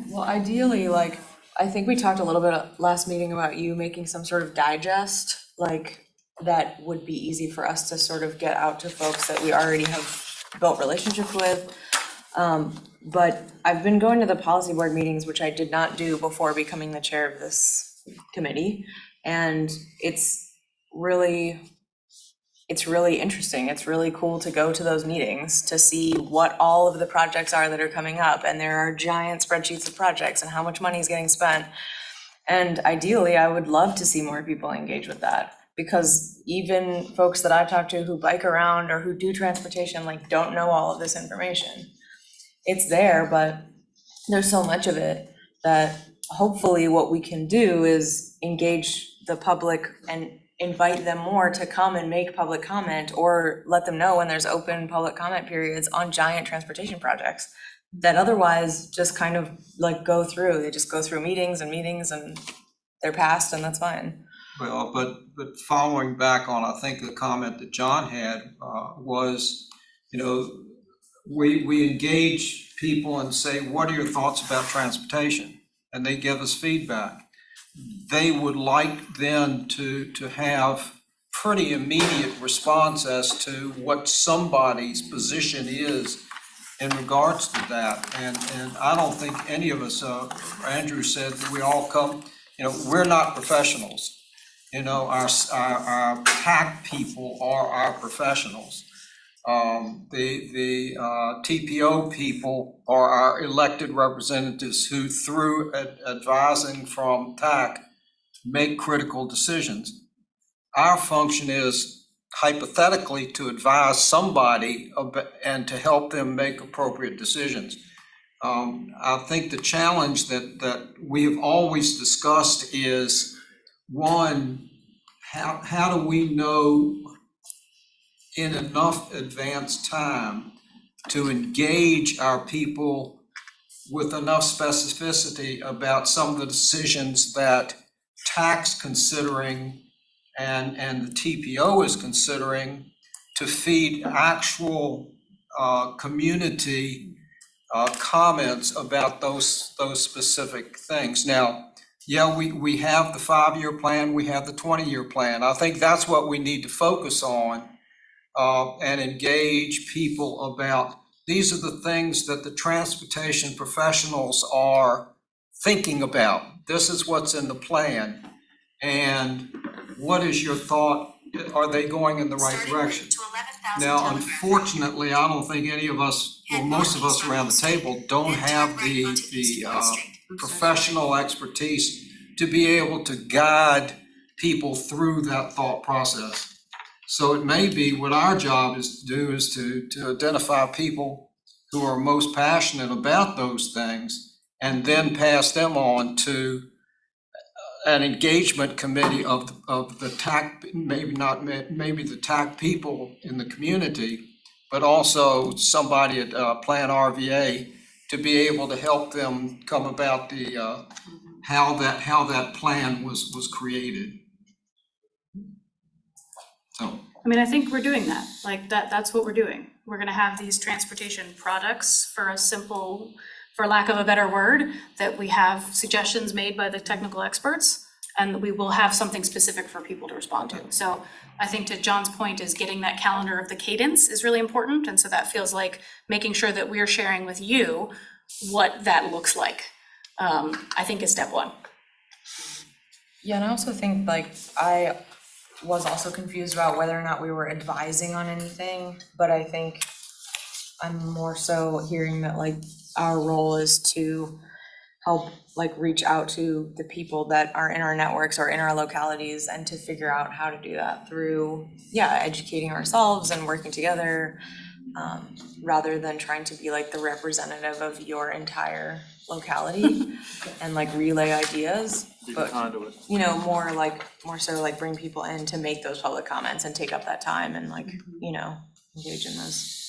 Well, ideally, like, I think we talked a little bit at last meeting about you making some sort of digest, like, that would be easy for us to sort of get out to folks that we already have built relationships with. But I've been going to the policy board meetings, which I did not do before becoming the chair of this committee. And it's really interesting. It's really cool to go to those meetings to see what all of the projects are that are coming up. And there are giant spreadsheets of projects and how much money is getting spent. And ideally, I would love to see more people engage with that, because even folks that I talk to who bike around or who do transportation, like, don't know all of this information. It's there, but there's so much of it that hopefully what we can do is engage the public and invite them more to come and make public comment, or let them know when there's open public comment periods on giant transportation projects that otherwise just kind of like go through. They just go through meetings and meetings and they're passed, and that's fine. Well, but following back on, I think the comment that John had was, you know, we engage people and say, what are your thoughts about transportation? And they give us feedback. They would like then to have pretty immediate response as to what somebody's position is in regards to that. And I don't think any of us, Andrew said that we all come, you know, we're not professionals. You know, our TAC people are our professionals. The TPO people are our elected representatives who, through advising from TAC, make critical decisions. Our function is hypothetically to advise somebody and to help them make appropriate decisions. I think the challenge that we have always discussed is, one, how do we know in enough advance time to engage our people with enough specificity about some of the decisions that TAC's considering and the TPO is considering, to feed actual community comments about those specific things. Now, yeah, we have the 5-year plan, we have the 20-year plan. I think that's what we need to focus on and engage people about. These are the things that the transportation professionals are thinking about. This is what's in the plan. And what is your thought? Are they going in the right direction? Now, unfortunately, I don't think any of us, well, most of us around the table don't have the professional expertise to be able to guide people through that thought process. So it may be what our job is to do is to identify people who are most passionate about those things and then pass them on to an engagement committee of the TAC, maybe the TAC people in the community, but also somebody at Plan RVA to be able to help them come about the how that plan was created. So, I mean, I think we're doing that, like that's what we're doing. We're gonna have these transportation products for a simple, for lack of a better word, that we have suggestions made by the technical experts. and we will have something specific for people to respond to. So I think to John's point is getting that calendar of the cadence is really important, and so that feels like making sure that we're sharing with you what that looks like, I think is step one. Yeah, and I also think like I was also confused about whether or not we were advising on anything, but I think I'm more so hearing that like our role is to help like reach out to the people that are in our networks or in our localities and to figure out how to do that through, educating ourselves and working together, rather than trying to be like the representative of your entire locality and like relay ideas. But, more so like bring people in to make those public comments and take up that time and like, engage in those.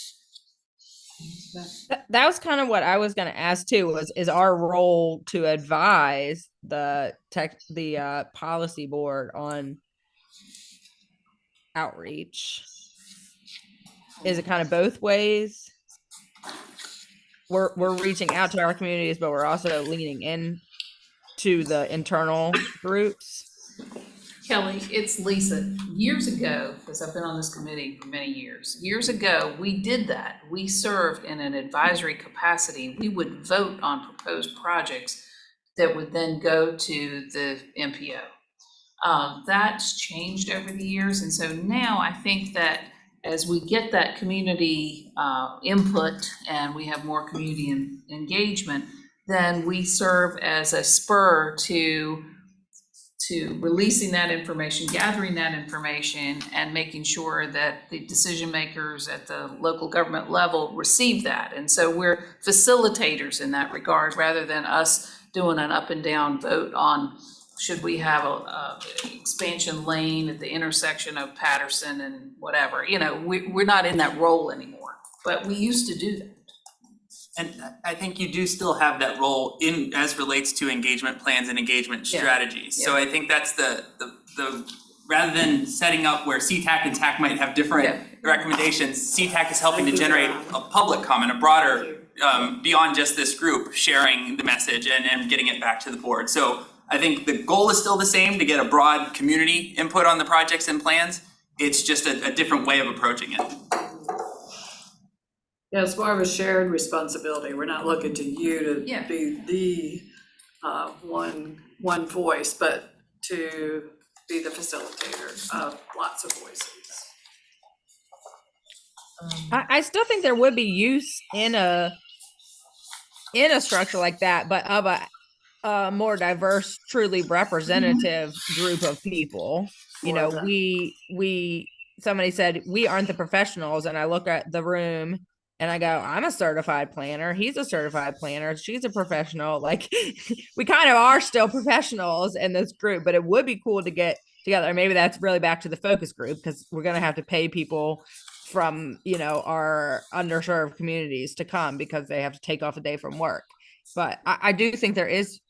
That was kind of what I was going to ask too, is our role to advise the policy board on outreach? Is it kind of both ways? We're reaching out to our communities, but we're also leaning in to the internal groups. Kelly, it's Lisa. Years ago, because I've been on this committee for many years, we did that. We served in an advisory capacity. We would vote on proposed projects that would then go to the MPO. That's changed over the years, and so now I think that as we get that community input and we have more community engagement, then we serve as a spur to releasing that information, gathering that information, and making sure that the decision makers at the local government level receive that. And so we're facilitators in that regard, rather than us doing an up and down vote on should we have a expansion lane at the intersection of Patterson and whatever. We're not in that role anymore, but we used to do that. And I think you do still have that role in, as relates to engagement plans and engagement strategies. So I think that's the rather than setting up where CTAC and TAC might have different recommendations, CTAC is helping to generate a public comment, a broader, beyond just this group, sharing the message and getting it back to the board. So I think the goal is still the same, to get a broad community input on the projects and plans. It's just a different way of approaching it. Yeah, it's more of a shared responsibility. We're not looking to you to be the one voice, but to be the facilitator of lots of voices. I still think there would be use in a structure like that, but of a more diverse, truly representative group of people. Somebody said we aren't the professionals, and I look at the room and I go, I'm a certified planner. He's a certified planner. She's a professional. Like, we kind of are still professionals in this group, but it would be cool to get together. Maybe that's really back to the focus group, because we're going to have to pay people from, our underserved communities to come because they have to take off a day from work. But I do think it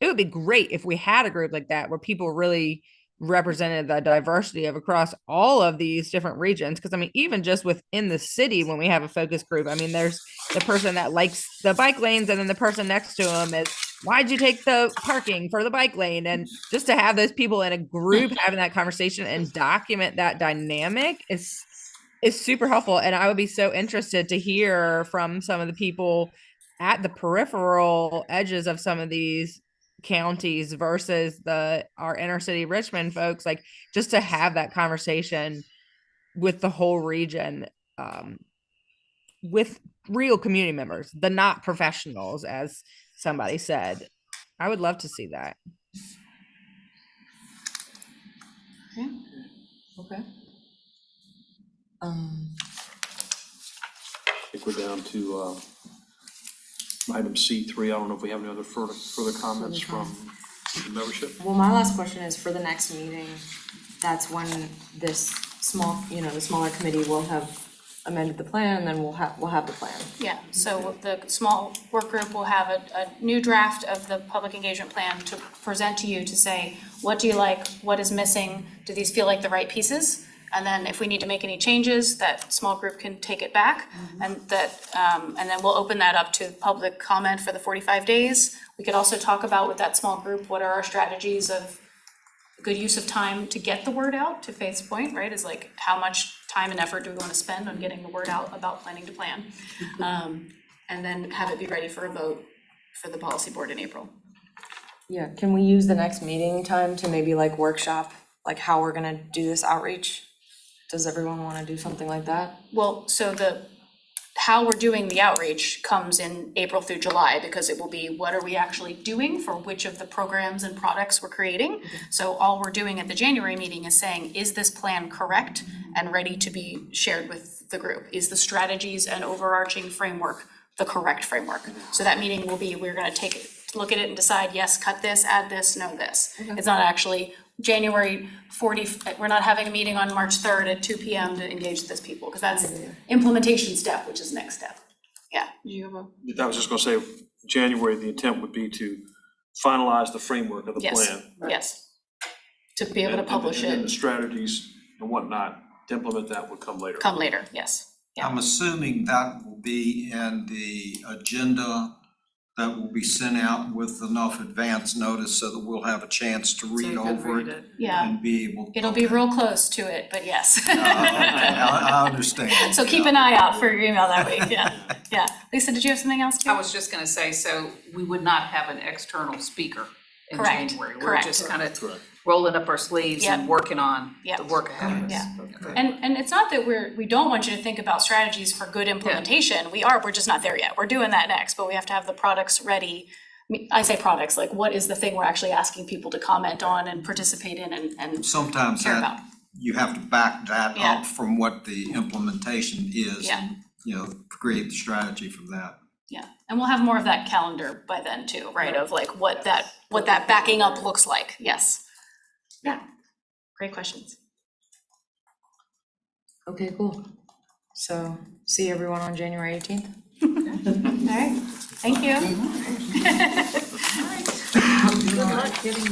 would be great if we had a group like that where people really represented the diversity of across all of these different regions. Because even just within the city, when we have a focus group, there's the person that likes the bike lanes, and then the person next to them is, why'd you take the parking for the bike lane? And just to have those people in a group having that conversation and document that dynamic is super helpful. And I would be so interested to hear from some of the people at the peripheral edges of some of these counties versus our inner city Richmond folks, like, just to have that conversation with the whole region, with real community members, the not professionals, as somebody said. I would love to see that. Okay. I think we're down to item C3. I don't know if we have any other further comments from the membership. Well, my last question is, for the next meeting, that's when this the smaller committee will have amended the plan, and then we'll have the plan. Yeah, so the small work group will have a new draft of the public engagement plan to present to you, to say, what do you like, what is missing, do these feel like the right pieces? And then if we need to make any changes, that small group can take it back, and then we'll open that up to public comment for the 45 days, We could also talk about with that small group, what are our strategies of good use of time to get the word out, to Faith's point, right, is like, how much time and effort do we wanna spend on getting the word out about planning to plan? And then have it be ready for a vote for the policy board in April. Yeah, can we use the next meeting time to maybe like workshop, like how we're gonna do this outreach? Does everyone wanna do something like that? Well, so how we're doing the outreach comes in April through July, because it will be, what are we actually doing for which of the programs and products we're creating? So all we're doing at the January meeting is saying, is this plan correct and ready to be shared with the group? Is the strategies and overarching framework the correct framework? So that meeting will be, we're gonna look at it and decide, yes, cut this, add this, no this. It's not actually January 40, we're not having a meeting on March 3rd at 2 p.m. to engage this people, because that's implementation step, which is next step. Yeah. You have a I was just gonna say, January, the intent would be to finalize the framework of the Yes. plan. Yes. To be able to publish And then the it, strategies and whatnot, to implement that would come later. come later, yes. Yeah. I'm assuming that will be in the agenda that will be sent out with enough advance notice so that we'll have a chance to read over it Yeah, and be able. it'll be real close to it, but yes. I understand. So keep an eye out for your email that week, yeah, yeah. Lisa, did you have something else too? I was just gonna say, so we would not have an external speaker in Correct, January. We're correct. just kind of Correct. rolling up our sleeves and Yep. working on Yep. the work ahead of us. Yeah. Okay. And it's not that we don't want you to think about strategies for good implementation, we're just not there yet, we're doing that next, but we have to have the products ready. I say products, like what is the thing we're actually asking people to comment on and participate in and Sometimes care that, about. you have to back that Yeah. up from what the implementation is. Yeah. And, you know, create the strategy from that. Yeah, and we'll have more of that calendar by then too, right, of like what that backing up looks like, yes. Yeah, great questions. Okay, cool. So, see everyone on January 18th? All right, thank you. Good luck getting